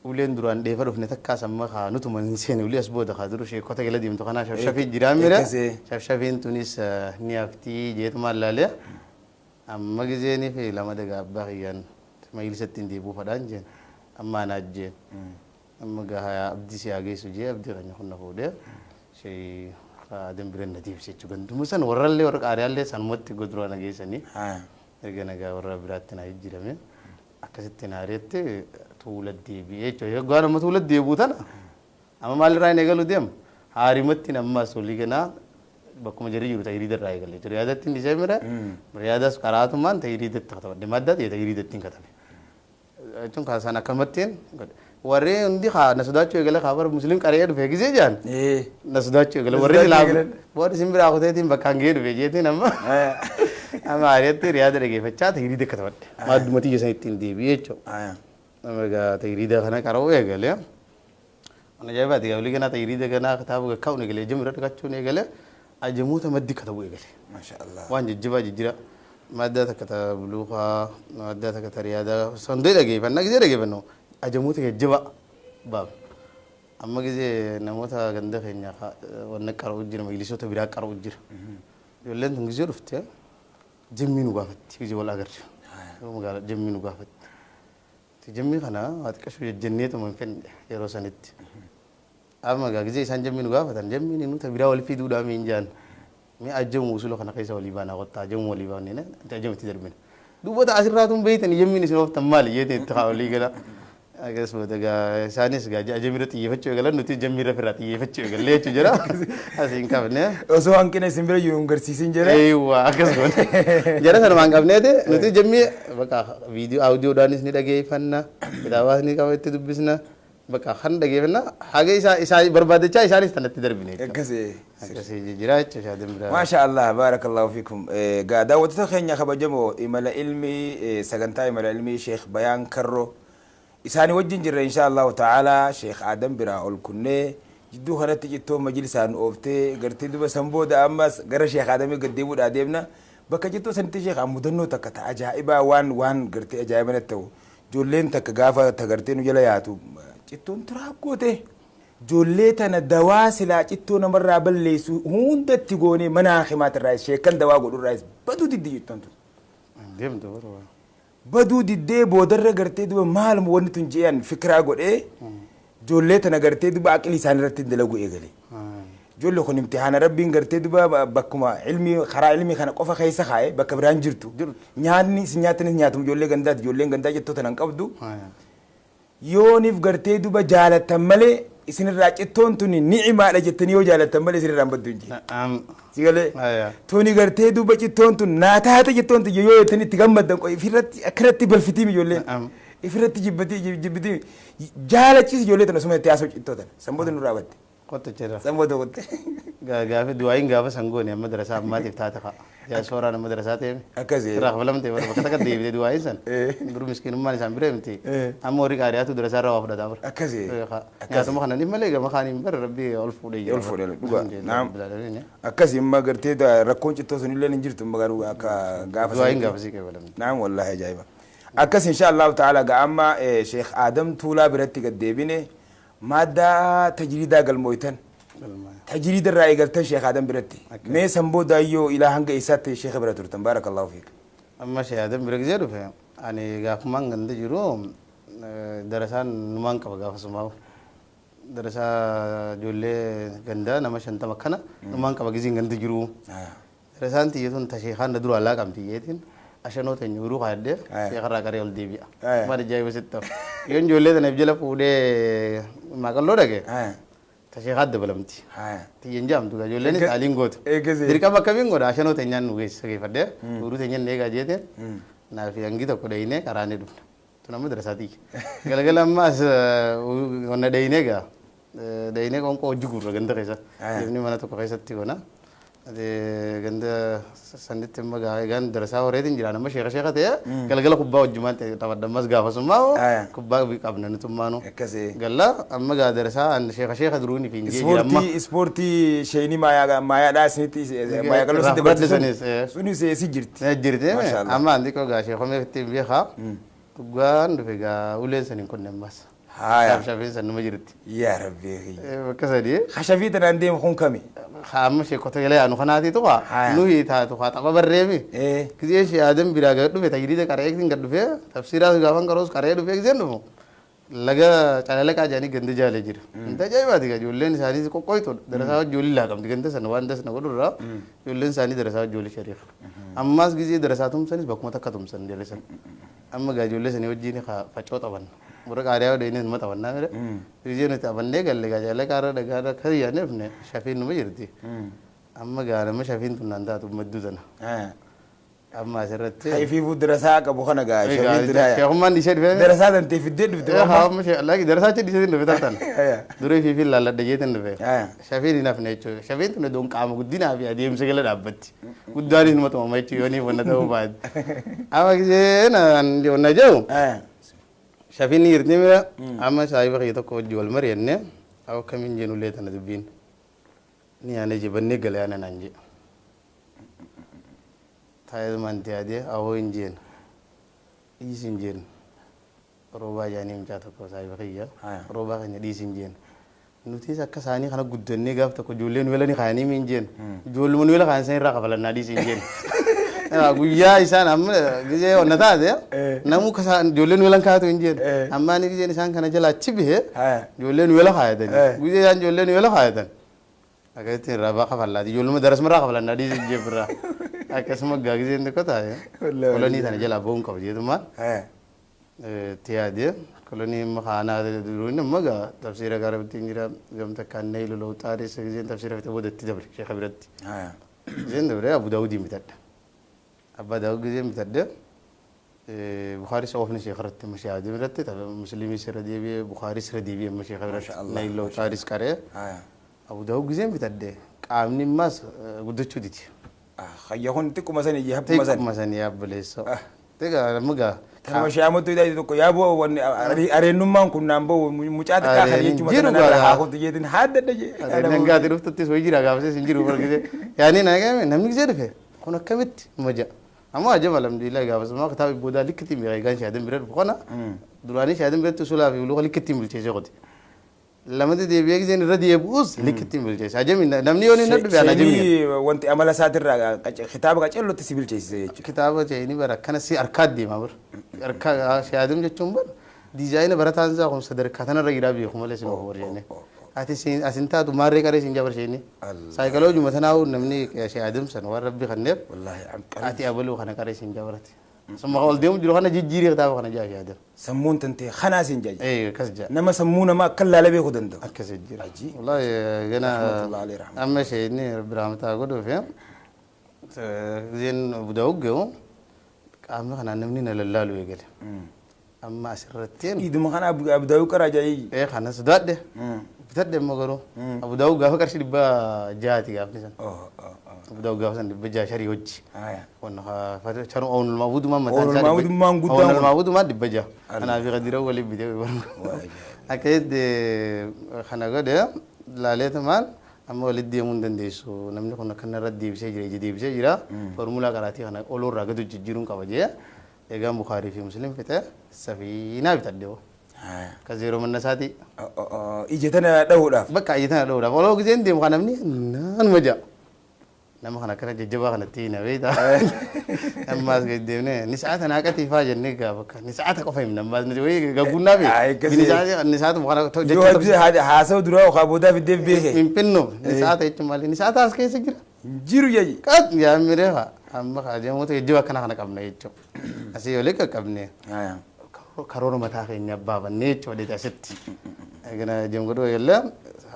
ulian duran deva rufne takka sama kha nutu man sen ulias boda kha duru she kota gela dim to kana shafi jiramira shafin tunis niafti jet malale amma gizeni fe lama daga bahiyan mail settin di bu fadanjen amma najje amma ga haya abdi si age suje abdi ganya kunna hode she dem biren natif se chugan dumusan waralle war qaryalle sanmotti godro na gesani ergana ga warra biratina jirame akasitina rete tuuladdi bi'echo yagana matuuladdi butana amma mal raa negalu dem harimatti namma soligana bakkuma jari jiru tayriida raa egalle riyaadatti ndi semira riyaadas qaraatu man tayriida takata de madda de tayriida tin katame chun ka sana kamattin warri hundi haa na sodaachuu eegale haa bara musliim qaree dhufe gisee jaan eh na sodaachuu eegale warri silaaf warri simbiraa kuteetiin bakkaan gahee dhufe jeetiin amma ariyaatti riyaada dhageeffachaa tahiriida akka taphadhe maaddumatti ija san ittiin deebi'ee jechuudha. Nama egaa tahiriida kana qara'uu eegale ana jaabaati egaa olii ganaa tahiriida ganaa kitaaba gakkaa'uun eegale jimira dhaqachuun eegale ajamoota maddi katabuu eegale. Maashaallah. Waan jijjibaa jijjira madda takka ta buluuqaa madda takka ta riyaada sondee dhageeffannaa gisee dhageeffannu ajamoota jijjiba baab. Amma gisee namoota ganda keenya wanna qara'uu jira majlisoota biraa qara'uu jira. Ijoolleen tun gisee dhufte jimmi nu gaafatti gisee wal agarra. Magaala jimmi nu gaafatti. Jimmi kana waati qashuu jajjanneetuma hin fenne yeroo sanitti. Amma gisee isaan jimmi nu gaafatan jimmi ni nuta biraa wal fiduudhaan hin jaan. Mi ajamu usuloo kana keessa walii baanaa qottaa ajamu walii baanee na ajamutti darbine. Dubbata asirraatuun beeytanii jimmi isin ooftan maali jeetee itti haa walii gala. Akkasumas egaa isaanis egaa ajamira xiyyeeffachuu eegalan nuti jammira firraa xiyyeeffachuu eegallee jechuu jira. Asiin qabne. Osoo hanqina isin bira yoo hin garsiisin jira. Eeyyuu akkasumas jara sana waan qabneeti nuti jammii bakka viidiyoo audioodhaanis ni dhageeffanna kitaabaas ni qaba itti dubbisna bakka kan dhageeffanna haga isaa barbaadachaa isaanis tanatti darbine. Akkasii jira jechuudha jammira. Maasha Allah baarakallahu fiikum. Gaa daawwattoota keenya kabajamoo imala ilmii sagantaa imala ilmii Sheekh Bayaan Karroo isaani wajjin jirra insha Allah ta'ala Sheekh Adam biraa ol kunnee jidduu kanatti cittoo majlisaan ooftee gartee duba sanbooda ammas gara Sheekh Adamii gaddeebuudhaa deemna bakka jittoo sanitti Sheekh mudannoo takka ta ajaa'ibaa waan gartee ajaa'iban ta'u ijoolleen takka gaafa ta gartee nu jala yaatu cittoon turaab goote ijoollee tana dawaa silaa cittoo namarraa balleessu hundatti goonee mana haakimaatiirraa sheekan dawaa godhurraa baduu diddi cittoon tun. Deemtu barbaada. Baduu diddee boodarra gartee duba maaluma wanni tun je'an fikiraa godhee ijoollee tana gartee duba aqli isaanii irratti dalagu eegale. Ijoollee kun imtihaana rabbiin gartee duba bakkuma ilmi karaa ilmi kana qofa keessa kaa'e bakka biraan jirtu. Nyaanni si nyaatanis nyaatamu ijoollee gandaati ijoolleen gandaa jettoo tanan qabdu. Yooniif gartee duba jaalattan malee isinirraa cittoon tuni ni'imaadha jettanii yoo jaalattan malee isinirraa baddu hin jiru. Sigalee tuni gartee duba cittoon tun naataata cittoon tun yoo jettanii itti gammaddan qoy ifirratti akkanatti balfitii ijoolleen ifirratti jibbitii jaalachis ijoollee tana suma itti haasoo cittoo tana sanboota nurraa batte. Qotta jira. Sanboota qotte. Gaafa du'aayin gaafa sangooni amma darasaa ammaatiif taate kaa. Yaa sooraan amma darasaa ta'e. Akkasii. Irraa qabalamte bakka takka deebite du'aayin san. Dur miskiinummaan isaan bira himti. Amma horii qaariyaatu darasaa irraa waa fudhataa bara. Akkasii. Nyaatuma kananiif malee gama kaaniin bara rabbii ol fuudhee jira. Ol fuudhee dhugaa. Naam. Akkasii amma gartee rakkoon cittoo sun illee hin jirtu magaruu akka gaafa. Du'aayin gaafa sii qabalamte. Naam wallaahi ajaa'iba. Akkas insha Allah ta'ala ga amma Sheekh Adam Tuulaa biratti gad deebine madda tajriidaa galmooytan. تجريد الرأي قلت شيخ آدم برتي ما سنبو دايو إلى هنگ إسات شيخ برتورتن بارك الله فيك أما شيخ آدم برجزيرو فيه يعني قاف مان عند جروم درسان نمان كبا قاف سماو درسا جولة عند نما شنتا مكنا نمان كبا جزين عند جروم درسان تيجون تشيخان ندرو الله كم تيجين عشان هو تنيورو خالد شيخ راكاري ول ديبيا ما رجعي بس التو يون جولة تنبجلا فودة ما قالوا لك تشيخ هذا بلمتي تيجنجام تو جولة نتعلم قط دركا بكمين قط عشان هو تنيان نوجس كيف فده ورو تنيان نيجا جيتين نافي أنجي تو كده كراني دون تنامو درساتي قال أما ونا دينه كون كو جوكور غندا كيسا يبني مانا تو كيسا تيجونا أده غندا سندت تما غان درسا وريدين جرانا ما شيخ تيا قال كوبا وجمان تبى دمس غافا سماو كوبا بيكابنا نتمانو قال أما غا درسا أن شيخ دروني في إنجيل سبورتي شيني مايا دا سنتي مايا قالوا سنتي بدل سوني سيجرت أما عندك غا شيخ هم يكتب بيها غان دفعا أولين سنين كنا ماس خشافين سنو مجرد يا ربي كسادي خشافين تناديم خون كمي خام شيء كتير لا أنو خناتي توقع نوي تا توقع تقبل بريمي كذي شيء آدم بيراجع دو بتجريد كاريك تين كدو فيه تفسيرات غافن كروس كاريك دو فيه كذي نو لقى چالله كاجاني گندي جالي جير انت جاي باتي كا جولين ساني کو کوئی تو درسا جولي لا كم گنده سنوان دس نگو درا جولين ساني درسا جولي شريف اماس گزي درساتم سنس بكمتا كتم سن جلسن اما گا جولي سني وجيني خا فچو تبن بر کاريا دين ما تبن نا مير ريجن تبن دے گل گا جالله کار دگا خريا نے شفين نو جرتي اما گا ما شفين تناندا تو مدو زنا أما سرت خايف في دراسة كابو خنا قاعد شايفين دراية يا هم نشيد فين دراسات أنت في الدين ها مش لا دراسات دي سيدنا بتاعتنا أيه دوري في لا لا دجيتنا في أيه شايفين هنا في نيتشو شايفين إنه دون كام قدينا في أديم سجل دابت قداري ما تو ما يتيوني ونتاو بعد أما كذا أنا عندي ونجاو أيه شايفين يرتني ملا أما شايف كذا كود جوال مرينة أو كمين جنو ليه تنا دبين ني أنا جبني قال أنا نانجي تايد من تيادي أو إنجين إيسينجين روبا جاني مجاتو كو شايف كذا روبا كني إيسينجين nuti sakka sani kana guddenne gafta ko jullen wala ni khani min jen jol mun wala khan sen raqa fala nadi sin jen guyya isan am gije onata de namu kasa jullen wala ka to jen amma ni gije isan kana jala chibe jullen wala khaydan guje yan jullen wala khaydan agati raba khafalla di julmu daras mara khafalla nadi sin jebra akasma gagije ndiko ta wala ni tan jala bon ko je duma tiade koloni makhana duruna maga tafsira garab tingira gam takanne lo tari sejin tafsira fete bodatti dabri sheikh abirati زين ده أبو داود يمتد أبو داود زين يمتد بخاري سوفنا شيء خرجت مشي عادي مرتة تبع مسلمي سردي بيه بخاري سردي بيه مشي خبرت نيلو تاريس كاره أبو داود زين يمتد كامني ماس قدرت شديد خيهون تكو مثلا يهب مثلا يهب بليسو تيجا مجا كما شيء عملت إذا تقول يا أبو أرينو ما كنا نبو مجاد كاخري يجوا مثلا نراها تيجين هذا تيجي أنا قاعد أروح تتسوي جرا قابل سنجرو بركة يعني ناقة نمني جرا فيه كنا كمت مجا أما أجمع الحمد لله قابل ما كتاب بودا لكتيم يغيران شهادة مرد بخنا دراني شهادة مرد تسولا في ولو لكتيم بالشيء قدي لما تدي بيجي زين ردي يبوس لكتيم بالشيء أجمع نمني يوني نرد بيانا أجمع وانت عمل ساتر خطاب كأجل لو تسيبل شيء كتابه جايني برا كنا سي أركاد دي ما بر أركاد شهادة مرد تشومبر ديزاين برا تانزا خم صدر كاتنا رجيرا بيخم ولا سماه ورجعني أتي أسنتا تماري كاري سنجابر شيني سايكولوجي مثلا أو نمني شيء أدم سنوار ربي خنيب والله أتي أبلو خنا كاري سنجابرتي سما قال ديوم جلو خنا جيري كتاب خنا جاي هذا سمون تنتي خنا سنجاي إيه كسجا نما سمونا ما كلا لبي خدنتو كسجير أجي والله جنا الله عليه رحمة أما شيء إني رب رحمته أقوله فيهم زين بدأوق جو أما خنا نمني نلالو يقول أما أسرتين إذا ما خنا أبو داود كراجاي إيه خنا سداد ده بتدي مغرو أبو داود قافك أرشي دبا جاتي قافني سن أبو داود قافك سن دبا جا شري وجه ونها فشرو أون المعبود ما متى أون المعبود ما دبا جا أنا في غديره ولا بدي بيرم أكيد خنا قده لا ليه مان أما ولد دي من دنديسو نمني كنا كنا رد دي بسيجرا جدي بسيجرا فورمولا كراتي خنا أولور راقدو جيرون كواجه إيجام بخاري في مسلم فته سفينة بتديه كزيرو من نساتي إجتنا دهولا بكا إجتنا دهولا ولو كزين دي مخانا مني نان مجا نما خانا كنا ججبا خانا تينا بيتا نماز قديمنا نساعات أنا كتي فاجر نيكا بكا نساعات كفاهم نماز نجوي قبولنا بي نساعات مخانا جو هذا حاسو درا وخابودا في الدب بيه إمبنو نساعات إتمالي نساعات أسكي سجرا جيرو يجي كات يا ميرها أما خاجة موتو يجوا كنا خانا كابنا يجوا أسي يوليك كابني كارورو متاخي نبابا نيتش ودي تاسيتي أجنا جم قدو يلا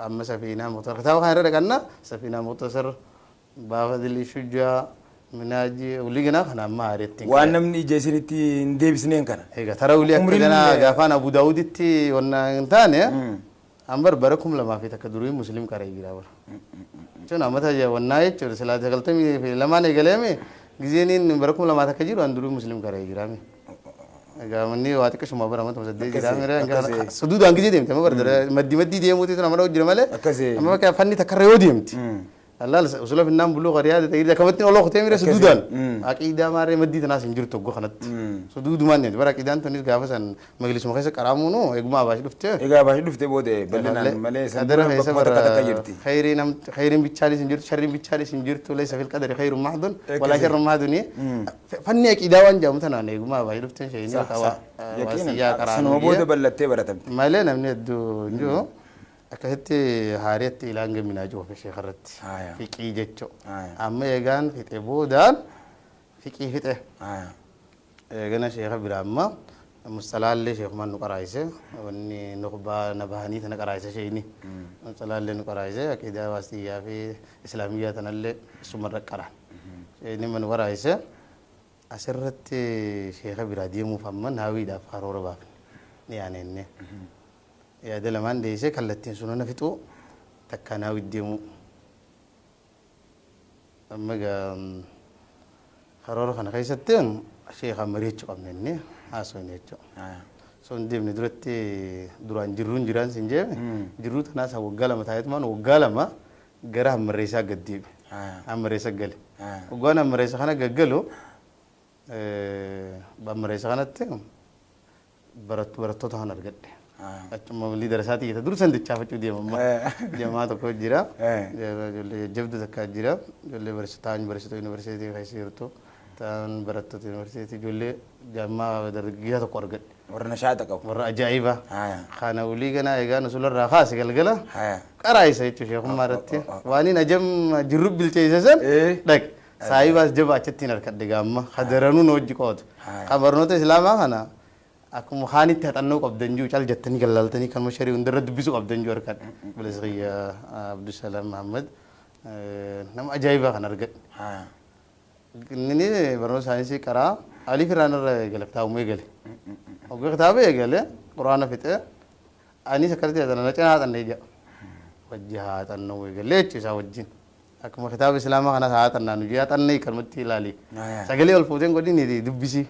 أما سفينة موتور كتاو خير ركنا سفينة موتور بابا دلي شجع مناجي ولينا خنا ما عرفتين وانا من جيسينتي نديب سنين كنا هيك ترى ولي كنا جافان أبو داود تي ونا إنتانه أمبر بركم لما في تكدروي مسلم كاري جراور شو نامه تاجي ونا يجوا رسالة جالتهم في لما نيجلامي جزينين بركم لما تكجيرو أندروي مسلم كاري جرامي مني واتك شو ما برا ما تمسدي جرامي رأي سدود أنجزي ديم تمام بردر مدي ديم وتي تنا مرة وجرا ماله أما كيف فني تكرر وديم تي الله وصل في النام بلو غريادة تيجي كمتني الله ختم يرى سدودان أكيد ماري مدي تنا سنجر توقو خنات سدود ما نيت برا كيدان توني كافسان مجلس مخيس كرامونو إجماع باش لفته إجماع باش لفته بوده بلنا ملء سندرا خيرين بيتشالي سنجر شرين بيتشالي سنجر ليس في القدر خير محضن ولا شر محضني فني أكيد وان جام تنا إجماع باش لفته شيء نيا واسيا كرامو سنو بوده بلته براتم ملء نمني دو جو أكهت هاريت إلى من أجوا في شهرت في كيجتشو أما يجان في تبودان في كيفته يجانا شيخ برامة مستلال لي شيخ من نقرايسه وني نخبا نبهاني ثنا قرايسه شيء مستلال لي نقرايسه أكيد واسطية في إسلامية ثنا اللي سمر القرآن شيء من نقرايسه أسرت شيخ برادي مفهما ناوي دا فارور باب يعني إنه يا دلمان ديسة كلتين سنون فتو تكناوي ديمو أما جا فارور خنا كيستين شيخ مريتش قبلني أسونيتشو son deemne duratti duraan jirruun jiraan sin jeeme jirruu tanaas waggaa lama taa'etumaan waggaa lama gara hammarreessaa gaddeebi hammarreessa gale waggaan hammarreessa kana gaggalu hammarreessa kanatti barattoota kan argadhe achuma walii darasaa xiyyata dur sandichaafachuu deemamma jamaa tokko jira ijoollee jabdu takka jira ijoollee barsiisota yuunivarsiitii keessa jirtu ta'an barattoota yuunivarsiitii ijoollee jamaa dargaggeessa tokko argadhe warra nashaata qabu warra ajaa'iba kana walii ganaa egaa nusularraa kaase galgala qaraayisa jechuun sheekummaa irratti waaniin ajam jirru bilcheessa san dhaqe saayibaas jaba achittiin harkadhe gaamma hadaranuu na hojii qootu kan barnoota islaamaa kana akkuma haanitti haxannoo qabdan jiru caal jettanii galaaltanii kan masharii hundarra dubbisuu qabdan jiru harkadhe bilisqiyya abdusalaam mahammad nama ajaa'iba kan argadhe inni barnoota saayinsii qaraa alif irraanirra galabtaa'umee gale وقت كتابه يقول قرآن فتاة أني سكرت هذا أنا جاهات النيجا وجهات النو يقول ليش يساوجين أكمل كتاب الإسلام أنا ساعات النو جهات النيج كلمة تيلالي سجلي الفوزين قدي ندي دبسي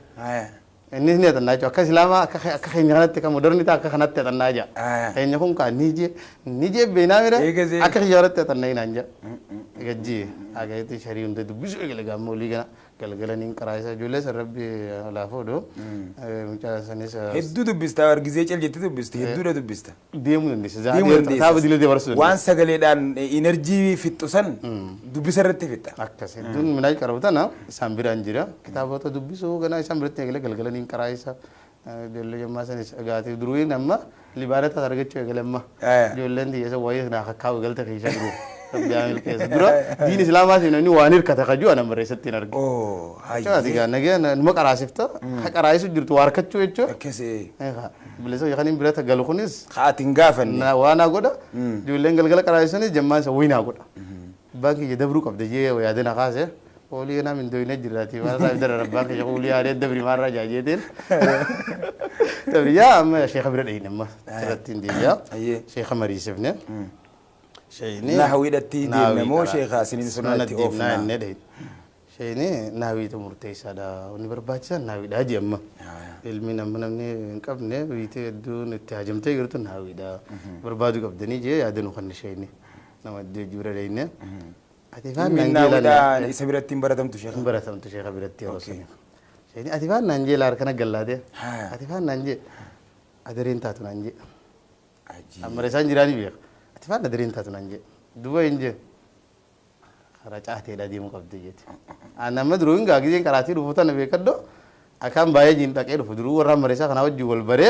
إني هني الناجا كإسلام كخين خنات كمودرني تا كخنات الناجا هني يكون كنيجي نيجي بينا ميرا أكخيارات الناي نانجا يجي أجاي تشاري عنده دبسي يقول لك أمولي كنا galgalaniin qaraayisa ijoollee san rabbi laafoodho mucaa sanis hedduu dubbista argizee cal jettee dubbista hedduudha dubbista deemuu dandeessa taaba dilee dabarsuu waan sagaleedhaan enerjii fixxu san dubbisa irratti fixxa akkas hedduun minaaj qarabu tana isaan biraan jira kitaabota dubbisuu ganaa isaan biratti eegale galgalaniin qaraayisa ijoollee yemmaa sanis agaatee duruun amma libaanata argachuu eegale amma ijoolleen tiyyeessa wayii naa kakkaa'u galte keessa jiru biar kes dura din Islam asin ini wanir kata kaju ana mereka tinar. Oh, Cuma tiga nage numa karasif tu, karais itu jurtu warkat cuy cuy. Kese. Beli so yakin berat galukunis. Khatingafan. Na wana goda. Julen gal karais ini zaman sewina goda. Bagi jadi bruk abde je ya ada nakas ya. Oli na min doine jirati. Masa idar bagi ya oli ada debri marra jaje tin. Tapi ya am Syekh berat ini mah. Teratin dia. Syekh Marisif ni. شيني نحوي دتي دين مو شيخ سنين سنة أوفنا ندهي شيني نحوي تمرتيس هذا ونبرباتش نحوي ده جمّا ilmi namni qabne wiite dun ittihajamte girtu naawi da barbadu qabdani je yaadanu kan shayni nama de jura deene atifan nanjela da isabirattin baratamtu sheekha biratti rasul shayni atifan nanjela arkana gallade atifan nanje adarin tatu nanje amare san jirani bi atifan adarin tatu nanje duba inje kharachaate da dimu qabde jeti ana madruin ga gije karati rufuta na be kaddo akan bayar jin tak edo fuduru orang mereka kana wajju wal bare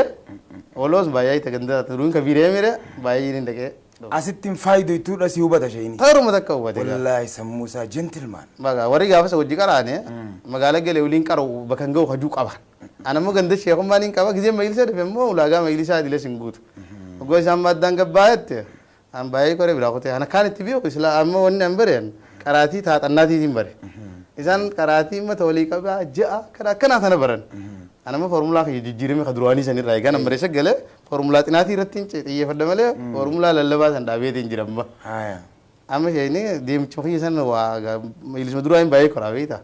olos bayar ita ganda turun ka bire mere bayar jin tak asittin faido itu da si hubata shayni taru matakka hubata wallahi sammusa gentleman baga wari ga fasa wajji karane magala gele ulin karo bakan go haju qaba ana mo ganda sheekhu manin qaba gize mailisa de mo ulaga mailisa dile singut go samad danga bayat am bayar kore birakote ana kan tibiyo isla amma wonni ambaren karati ta tanati timbare isan karati ma tawli kaba jaa kana sana baran ana ma formula ke jijirimi khadruani sani raiga na mereka gele formula tinati ratin ce tiye fadamale formula lallaba san dabe tin jiramma aya amma shayni dim choki san wa ga ilis madruani baye korawita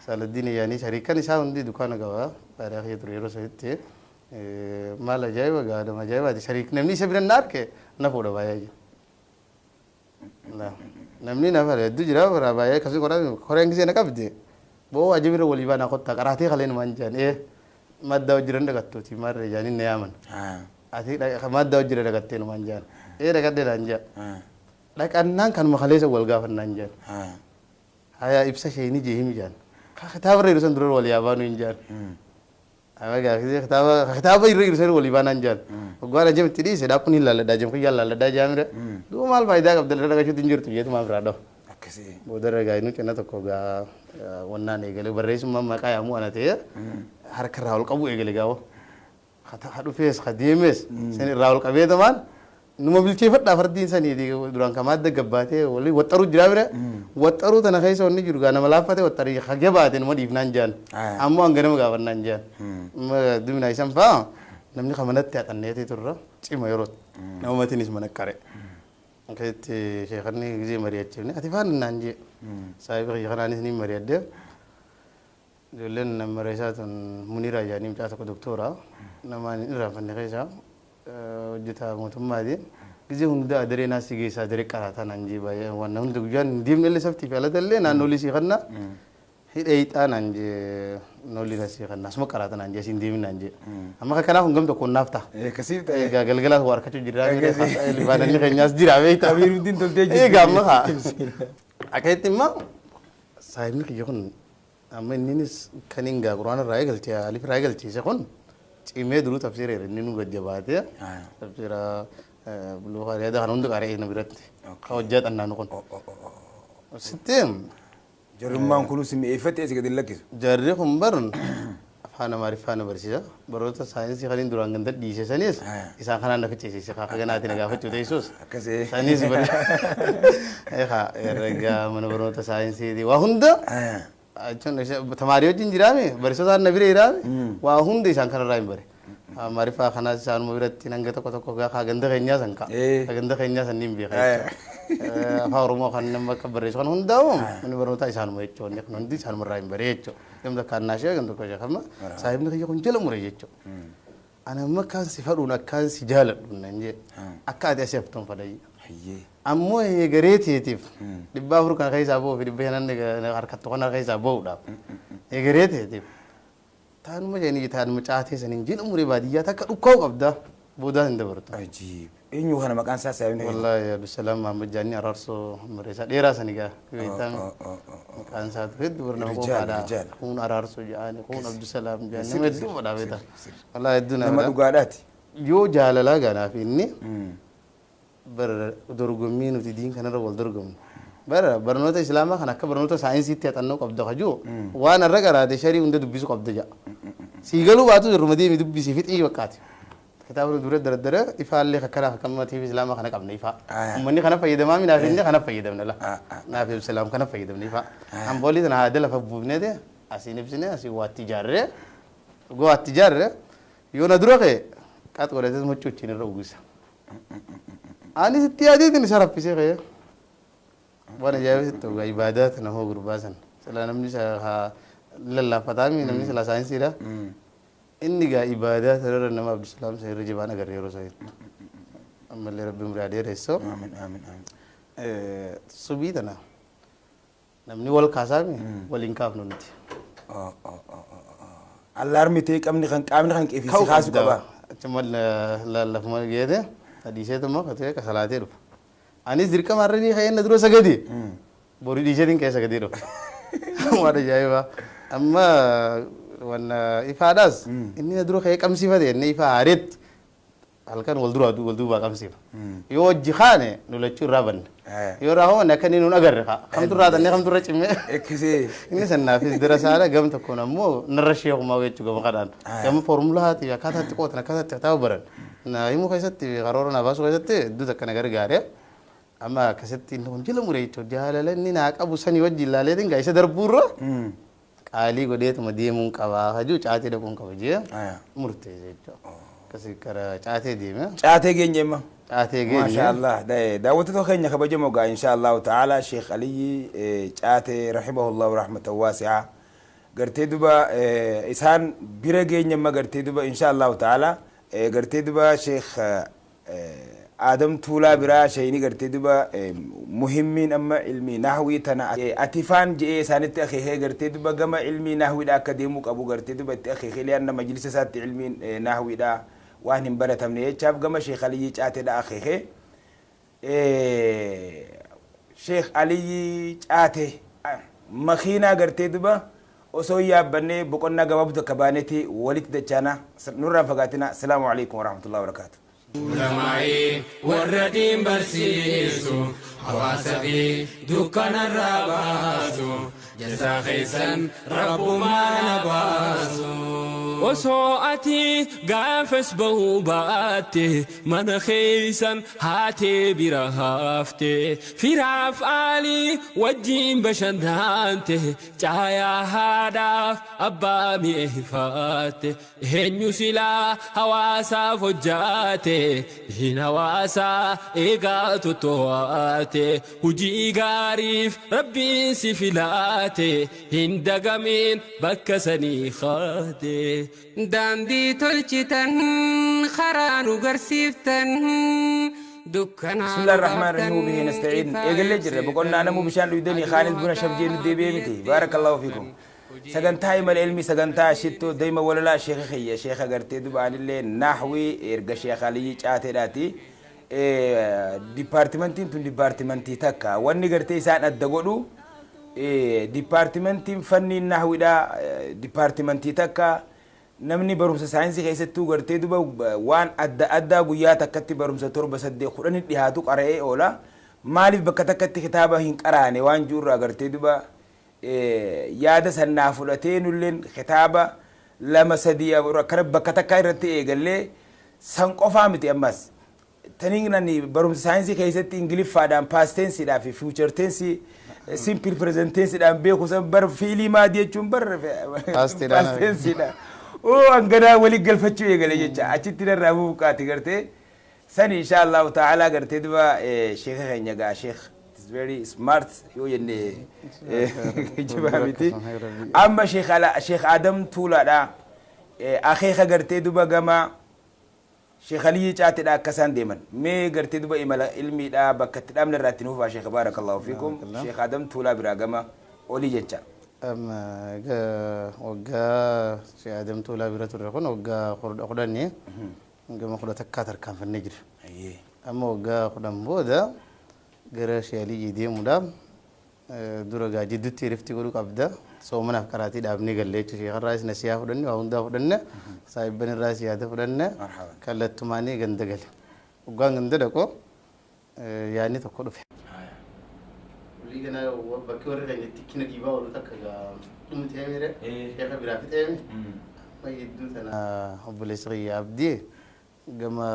saladini yani sharikan isa undi dukan ga para ke turero sete mala jaywa ga da majaywa di sharik nemni se biran nar ke na fodo baye na namni na fare du jira bara baye kasu korang kisi nak abdi bo ajibir wali bana kota karate kalian manjan madda jiran dagat tu timar jani neaman ati madda jiran dagat tu manjan dagat de lanja dak annan kan makhalesa wal gafan nanjan haya ibsa shayni jehimi jan khatabar irusan durur wali abanu injan aga kisi khatabar irusan wali bana injan gwara jem tidi se dapuni lalla da jem ko yalla lalla da jamre du mal fayda abdal daga chu tinjur tu yetu ma brado akasi bodara ga inu kenata ko ga wonna ne gele barre sum mamma kaya mu anate har kar rawul qabu egele gawo khata hadu fes khadimes sen rawul qabe daman numa bilcheeffadhaa fardiin sanii duraan kamaadda gabbaatee walii waxxaruu jira bira waxxaruu tana keessa wanni jiru gaa nama laaffate waxxarii hage baate nama dhiifnaan jaan ammoo hanga nama gaafannaan jaan dubina isan faa namni kamanatti haqanneetii turra cima yeroo nama matiinis mana qare akkasitti sheekanni gizee mari'achiifne ati faan naan jee saahiba sheekanaanis ni mari'adde ijoolleen nama reessaa tun muniira ajaanii mucaa tokko doktoora namaan irraanfanne keessaa hojjetaa mootummaati gizee hunda adaree naasii geessaa adaree qaraataa naan jee baay'ee waan hundi guyyaan deemne illee saftii fi alata illee naannoo lisii kannaa hidheeyxaa naan jee noolli nasii kannaa asuma qaraataa naan jee asiin deemin naan jee amma kanaaf hungam tokko naaf ta'a egaa galgalaas waa harkachuu jirraa libaananni keenyaas jira beektaa Abiiruddin toltee jirti. egaa amma haa akkasitti immoo saahibni kiyya kun amma inninis kan hin gaa quraana irraa eegalchee alif irraa eegalchiise kun cimee duruu tafsireera inni nu gajjabaatee tafsira buluuqa yaada kan hundi qaree na biratti ka hojjaa xannaanu kun sittiin Jarummaan kunuus mi'eeffate asii gadi lakkisu. jarri kun barun afaan amaariffaa na barsiisa baroota saayinsii kan hin duraan ganda dhiise sanis isaan kanaan na ficheessise kaa ganaatiin na gaafachuu teessus Akkasii. sanis bari eegaa erga mana barnoota saayinsiiti waa hunda tamarii wajjin jiraame barsiisotaan na bira jiraame waa hunda isaan kanarraa hin bare amaariffaa kanaas isaanuma biratti hanga tokko tokko gaa ganda keenyaa san ka ganda keenyaa san hin beeka afaan oromoo kan nama akka barreessu kan hundaa'u mana barnootaa isaanuma jechuun kan hundi isaanumarraa hin bare jechuudha gamta kaannaashee gamta tokko jechuudha saahibni kiyya kun jala mure jechuudha ana amma akkaan si fadhuun akkaan si jaaladhu nan jee akka ati asii haftuun fadayyi ammoo eegareetiitiif dhibbaa afur kana keessaa ba'uu fi dhibba shanan harkattu kana keessaa ba'uudhaaf eegareetiitiif taanuma isheen taanuma caatee saniin jila muree baadiyyaa takka dhukkaa'u qabda boodaan hin dabartu. Ajiib. Eenyu kana maqaan isaa saayibni. Wallaahi Abdusalaam Mahammad Jaanii Araarsoo Mareesaa dheeraa sani gaa beektaan maqaan isaa hedduu bira nama qofaadha kun Araarsoo jedhani kun Abdusalaam jedhani nama hedduu fadhaa beektaa. Wallaahi hedduu nama dhugaadhaati. Yoo jaalalaa gaanaaf inni bara dorgommii nuti diin kanarra wal dorgomnu bara barnoota islaamaa kan akka barnoota saayinsiitti haxannoo qabda kajuu waan irra garaate sharii hunda dubbisu qabda ja'a siigaluu baatu jirruma deemi dubbisii fixii bakkaati kitaabni dura dardara ifaallee kakkanaa kakkamatiif islaamaa kana qabna ifaa ummanni kana fayyadamaa minaaf inni kana fayyadamna la naaf islaam kana fayyadamna ifaa amboolii tana haada lafa buufneete asiin ibsine asii waatti ijaarree dhugoo waatti ijaarree yoo na dura kee qax godhates machuuchiin irra uwwisa ani sitti yaadiitiin isa raffisee kee waan ajaa'ibsitti ogaa ibaadaat nama gurbaasan sila namni lallaafataami namni sila saayinsiidha inni gaa ibaadaat irra nama Abdusalaam sa irra jibaan agarre yeroo sa'in ammallee rabbi muraa dheeressoo subii tana namni wal kaasaami waliin kaafnu nuti Allaarmitee qaamni kan qeefisi kaasu qaba. Achuma lafuma geete dhiiseetuma katee kasalaatee dhufa. Anis dirqama irra ni ka'een dura sagadi. Boru dhiiseetiin ka'ee sagadee dhufa. Waan ajaa'ibaa. Amma wanna ifaadhaas inni dura ka'ee qabsiifate inni ifa haareetti halkan wal duubaa qabsiifa. Yoo hojii kaane nulachuu irraa banne. Yoo raahoo akka inni nuun agarre kamtu irraa tannee kamtu irra cimee. Ekkisee. Inni sannaafis dira saala gam tokkoon ammoo narra sheekumaa jechuu gama kadhaan. Gama foormulaati akkaataa itti qootan akkaataa itti ta'u baran. Na himuu keessatti karoora na baasu keessatti iddoo takka na gargaaree amma akkasitti inni kun jila muree jechuudha jaalala inni naa qabu sanii wajjin ilaaleetiin gaa isa darbuurra qaalii godheetuma deemuun qabaa hajuu caatee dhaquun qaba jee murteesse jechuudha. Akkasii kara caatee deeme. Caatee geenye immoo. Caatee geenye. Maashaallah daawwattoota keenya kabajamoo gaa inshaallahu ta'ala Sheekh Aliyyi caatee rahimahullahu rahmatan waasi'aa gartee duba isaan bira geenye amma gartee duba inshaallahu ta'ala gartee duba Sheekh Adam Tuulaa biraa shayini gartee duba muhimmiin amma ilmi nahwii tana atifaan je'ee isaanitti akeekee gartee duba gama ilmi nahwiidha akka deemuu qabu gartee duba itti akeekee liyaanna majlisa isaatti ilmiin nahwiidha waan hin baratamne jechaaf gama Sheekh Aliyyi caateedha akeekee Sheekh Aliyyi caate makiinaa gartee duba osoo yaabbannee boqonnaa gabaabdu akka baanetti walitti dachaana nurraan fagaatina assalaamu alaikum warahmatullahi wabarakaatu. Ulamaa'i warra diin barsiisu hawaasa fi dukkanarraa baasu jazaa keessan rabbumaa na baasu. وصواتي قافس بوباتي من خيسا هاتي برهافتي في رافعالي وجين بشندانتي جايا هدف أبامي إهفاتي هنيو سلا هواسا فجاتي هنا واسا إيقاتو تواتي وجي غاريف ربي سفلاتي هندقمين بكسني خاتي داندي تلچتن خرانو غرسيفتن دكنا بسم الله الرحمن الرحيم وبه نستعين اقل جرى بقولنا انا مو بشان يدني خالد بن شبجين الدبيمتي بارك الله فيكم سجنتاي مال علمي سجنتا شتو دايما ولا لا شيخ خي شيخ غرتي دبان اللي نحوي ارجع شيخ علي جاتي داتي ديبارتمنتين تو ديبارتمنتي تكا واني غرتي سان ادغودو ديبارتمنتين فني نحوي دا ديبارتمنتي تكا namni barumsa saayinsii keessattuu gartee duba waan adda guyyaa takkatti barumsa torba saddeet kudhan dhiyaatu qara'ee oola maaliif bakka takkatti kitaaba hin qaraane waan juurraa gartee duba yaada sannaa fudhatee nulleen kitaaba lama sadii akkana bakka takkaa irratti eegallee san qofaa miti ammas taniin nani barumsa saayinsii keessatti ingiliffaadhaan past tensiidhaa fi future tensi simple present tensiidhaan beeku san bar fiilii maadii jechuun bar past tensiidha أنقنا ولي قل فتشو يقول يجا أشتي الرابو كاتي قرتي ثاني إن شاء الله تعالى قرتي دوا شيخ خنيجا شيخ is very smart يو يني جبابتي أما شيخ آدم طولا دا أخي قرتي دوا جما شيخ علي جاتي دا كسان ديمن مي قرتي دوا إملا علمي دا بكت دا من الراتين هو شيخ بارك الله فيكم شيخ آدم طولا براجما أولي جتشا أما وجا شيء آدم تولا بيرة الركون وجا خداني جم خدا تكاتر كان في النجر أما وجا خدام بودا جرى شيء اللي يديه مدام دورا جاجي دو تيرفتي قولوا كابدا سومنا كراتي دابني قال لي شيء الرئيس نسيا خداني وعوندا خداني صاحب بن الرئيس ياده خداني كلا تماني جندقل وجا جندقو يعني تقولوا فيه لينا وبكور غني تكين ديبا ولا تكا تم تيميره شيخ برافت ايمي ما يدو انا بلسري عبدي جما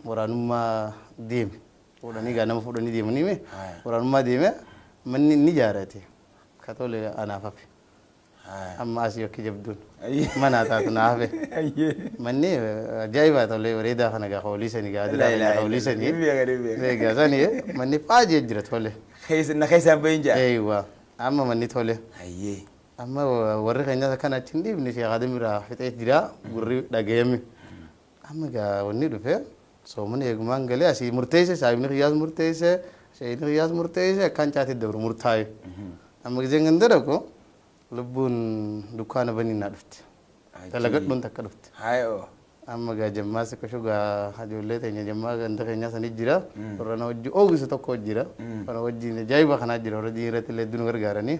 ورانما ديم وراني غانا مفودني ديم نيمي ورانما ديم من نجارتي كاتولي انا فافي اما اسيو كي جبدون ما ناتاتنا افي مني جايبا تولي وريدا خنا خوليسني قادر خوليسني بيغا ثاني مني فاجي جرت ولا نخيسان بينجا ايوه اما مني تولي اييه اما ورخنا كان تندي بني شي غادم را فتيت ديرا غري دغيمي اما غا وني دفه سو من يغمان غلي اسي مرتيسه سايبن رياض مرتيسه سيد رياض مرتيسه كان جاتي دبر مرتاي اما جنگندركو لبون دكان بني نادفت تلغت دون تكدفت هايو amma ga jamma se ko shuga hajolle te nya jamma ga ndaka nya sani jira rona wajju o gisu to ko jira rona wajji ne jayba khana jira ro dire te le dun gar garani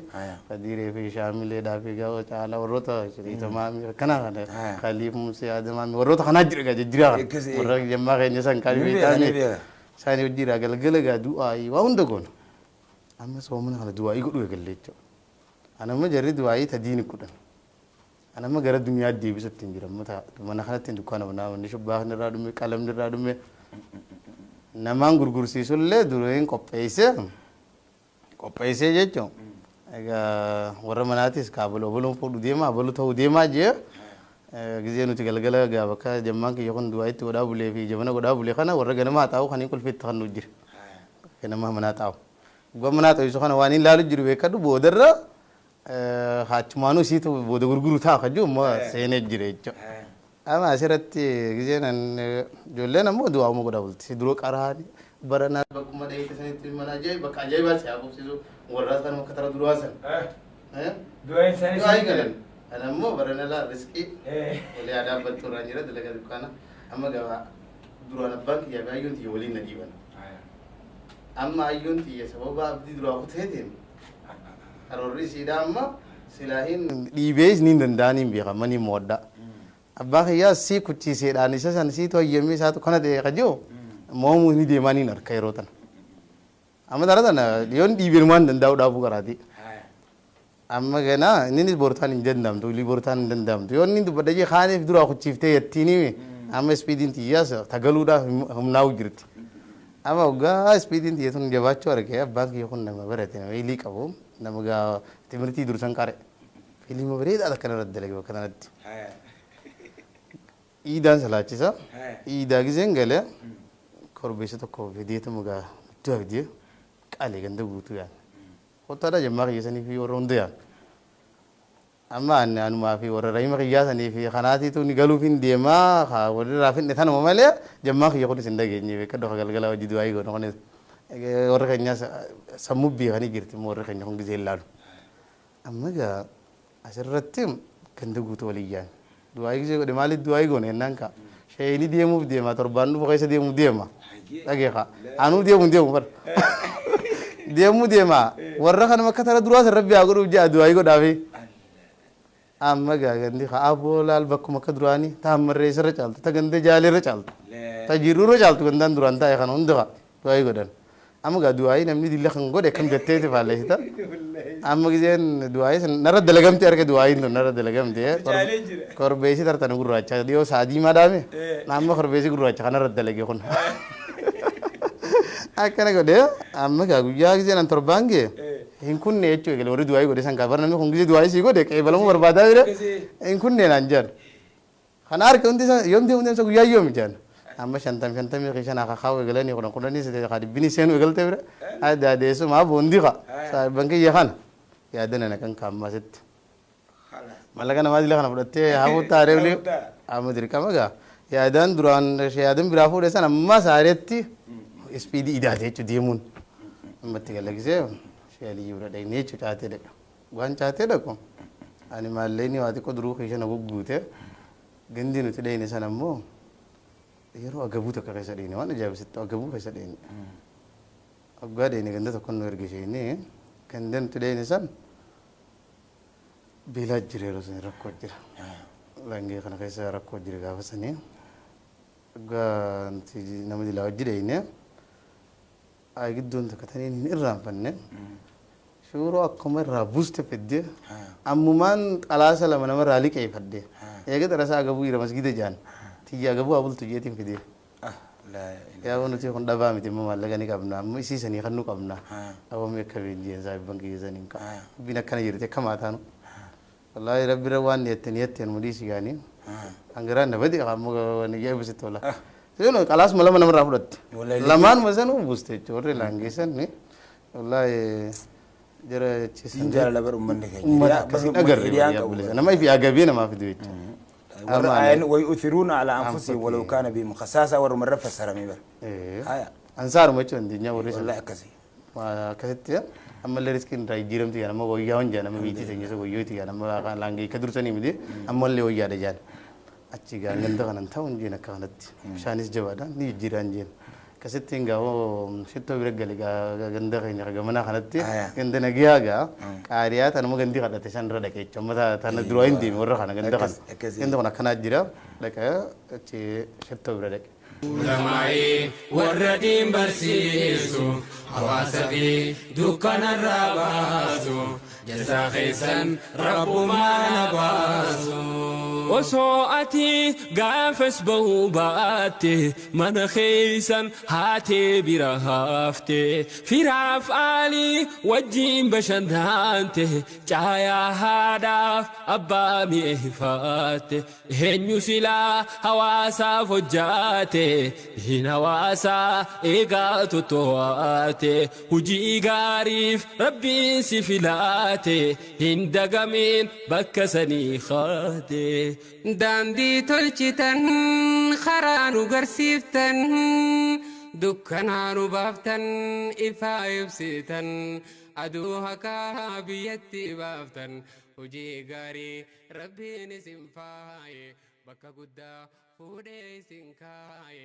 kadire fi shamile da fi ga o taala warota shiri tamami kana kana khalif musa adama warota khana jira ga jira ro jamma ga nya san kali fi tani sani jira gal gal ga du'a yi wa unda gon amma so mun hala du'a yi gudu ga leccho ana ma jarri du'a yi ta dini kudan أنا ما قرأت دنيا دي بس تنجرا متى ما خلت تندكان بنا ونشوف باه نرادم كلام نرادم نمان غرغر سيسول له دورين كوبايسة جيتشو أجا ورا مناتيس كابلو بلوم فود ديما بلو ثو ديما جيه كذي نو تقول جا بكا جمّا كي يكون دواي تودا بولي في جمّنا كودا بولي خنا ورا جنا ما تاو خاني كل في تخن نجير كنا ما مناتاو غو مناتاو يسوع خنا واني لالو جرو بكادو بودرة هاتمانو سيتو بود غرغرو تا خجو ما سينه جيريچو اما اسرتي غزينن جولنا مو دوا مو غدا بولتي درو قرهاني برنا بكم دايت سنت مناجي بكا جاي بس ابو سيزو وراسن مكتر درواسن دوين سنه سايكلن انا مو برنا لا ريسكي اللي ادا بتورا جيره دلغا دكانا اما غا درونا بانك يا بايونتي ولي نديبن اما ايونتي سبب ابدي درو اخوتين arorri sidamma silahin dibes ni ndani mbiqa mani modda abba ya si kutti sedani sasan si to yemi satu kana de kajo momu ni de mani nar kairotan amma darada na yon dibir man dan daw bu garati amma gana inni bortaan hin dandamtu li bortaan hin dandamtu yoo inni dubadda jee khaaniif dura kuchiiftee yattiini amma speedin tiyyaas tagaluudhaaf humnaa'u jirti amma ogaa speedin tiyyatun jabaachuu argee abbaan kiyya kun nama barate nama ilii qabu nama gaa timirtii dursan qare filima bareedaa akkana irratti dalage bakka kanatti iidaan salaachisa iidaa giseen galee korbeessa tokko fideeta mugaa iddoo fidee qalee ganda guutuu yaan kottaadha jemmaa kiyyasanii fi warra hunda yaan amma anumaa fi warra rahima kiyyaasanii fi kanaatiitu ni galuuf hin deemaa warri raafinne tanuma malee jemmaa kiyya kunis hin dhageenye beeka doka galgala hojii du'aayii goona kunis warra keenyaas sammuu beekanii jirti warra keenya kun gisee ilaalu amma gaa asirratti ganda guutuu walii yaan du'aayii gisee godhe maaliif du'aayii goone jennaan ka sheeyini deemuuf deema torbaan dhufa keessa deemuuf deema dhageeqa anuu deemuun deemu bar deemuu deema warra kana makka tara duraa san rabbi haa godhuuf jedha du'aayii godhaafi amma gandi khaaboo laal bakkuma akka duraanii taammarree isarra caaltu ta ganda jaaleerra caaltu ta jirruurra caaltu gandaan duraan taa'e kana hunda du'aayii godhan amma gaa du'aayii namni dilla kan godhe kam jetteeti faalleessita amma giseen du'aayii san narra dalagamte arge du'aayiin tun narra dalagamte korbeessi tartana gurraacha dhiyoo saadii madaame amma korbeessi gurraacha kanarra dalage kun akkana godhe amma gaa guyyaa giseen an torbaan gee hin kunne jechuudha eegale warri du'aayii godhe san gaafa namni kun gisee du'aayii sii godhe qeebalamuu barbaadaa jira hin kunne naan jedhan kana harka hundi yoomti hundi isa guyyaa yoomi jedhan amma shantamii kishan akka kaa'u eegalanii kudhanii sadii akka dhibbini seenu eegalte bira adda adeessuma boondi ka saahiban kiyya kana yaadana naqan kaammaasitti mallaqa namaa dila kana fudhattee hafuut taaree ulee amma dirqama gaa yaadaan duraan yaadan biraa fuudhe san amma saareetti ispiidii idaate jechuudha deemuun ammatti galagisee shaalii bira dhaqnee jechuudha caatee dhaqa waan caatee dhaqu ani maallee waa xiqqoo duruu keessa na gugguute gandi nuti dhayne san ammoo yeroo agabuu tokko keessa dhayne waan ajaa'ibsitti agabuu keessa dhayne waggaa dhayne ganda tokko nu erga isheenii ganda nuti dhayne san beelaa jira yeroo san rakkoo jira langee kana keessa rakkoo jira gaafa sanii waggaa nuti nama dilaa wajji dhayne gidduun takka taniin hin irraanfanne suuroo akkuma irraa buuste fedde ammumaan xalaasa lama namarraa liqeeffadde eega xarasaa agabuu jira masgida jaan tiyya agabuu abultu jeetiin fide yaa nuti kun dhabaa miti immoo maallaqa ni qabna amma isiisanii kan nu qabna awwamii akka beenjeen saahibban kiyyasaniin ka bin akkana jirti akka maataanu wallaahi rabbira waan niyatteen mudiisi gaanii hangiraan na badi ammoo niyyaa ibisitti wala Seno kalas malam nama rafulat. Laman masan buste chore langgesan ni. Wallahi jara cisin jara labar umman deke. Agar ya boleh. Nama ifi agabi nama fi duit. Ayan wa yuthiruna ala anfusihim walau kana bihim khasasa wa marfa sarami bar. Haya. Ansar macam dinya waris. Wallahi akasi. Wah kasetnya. Amma le riskin rai jiram tiga nama goya on jana nama biti senja so goyo tiga nama kan langge kadur sani midi. Amma le goya ada jan. Achiga ganda kanan tahun jena kanat shanis jawada ni jiran jen kasetti ngawo shitto bire galiga ganda kaynya gamana kanatti ganda nagiyaga qariya tan mo gandi kada tesan rada ke chomata tan droin di morra kana ganda kan ganda kana kana jira laka achi shitto bire dek ulamai warradin barsisu hawasabi dukana rabasu jasa khisan rabbuma nabasu وصواتي قافس بوباتي من خيسا هاتي برهافتي في رافعالي وجين بشندانتي جايا هدف أبا ميفاتي هن يسلا هواسا فجاتي هنا واسا إيقاتو تواتي هجي غاريف ربي سفلاتي هن دقمين بكسني خاتي Daandii tolchitan karaa nu garsiiftan dukkanaa nu baaftan ifaa ibsitan aduu hakaa biyyatti baaftan hojii gaarii rabbiin isin faaye bakka guddaa fuudhee isin kaaye.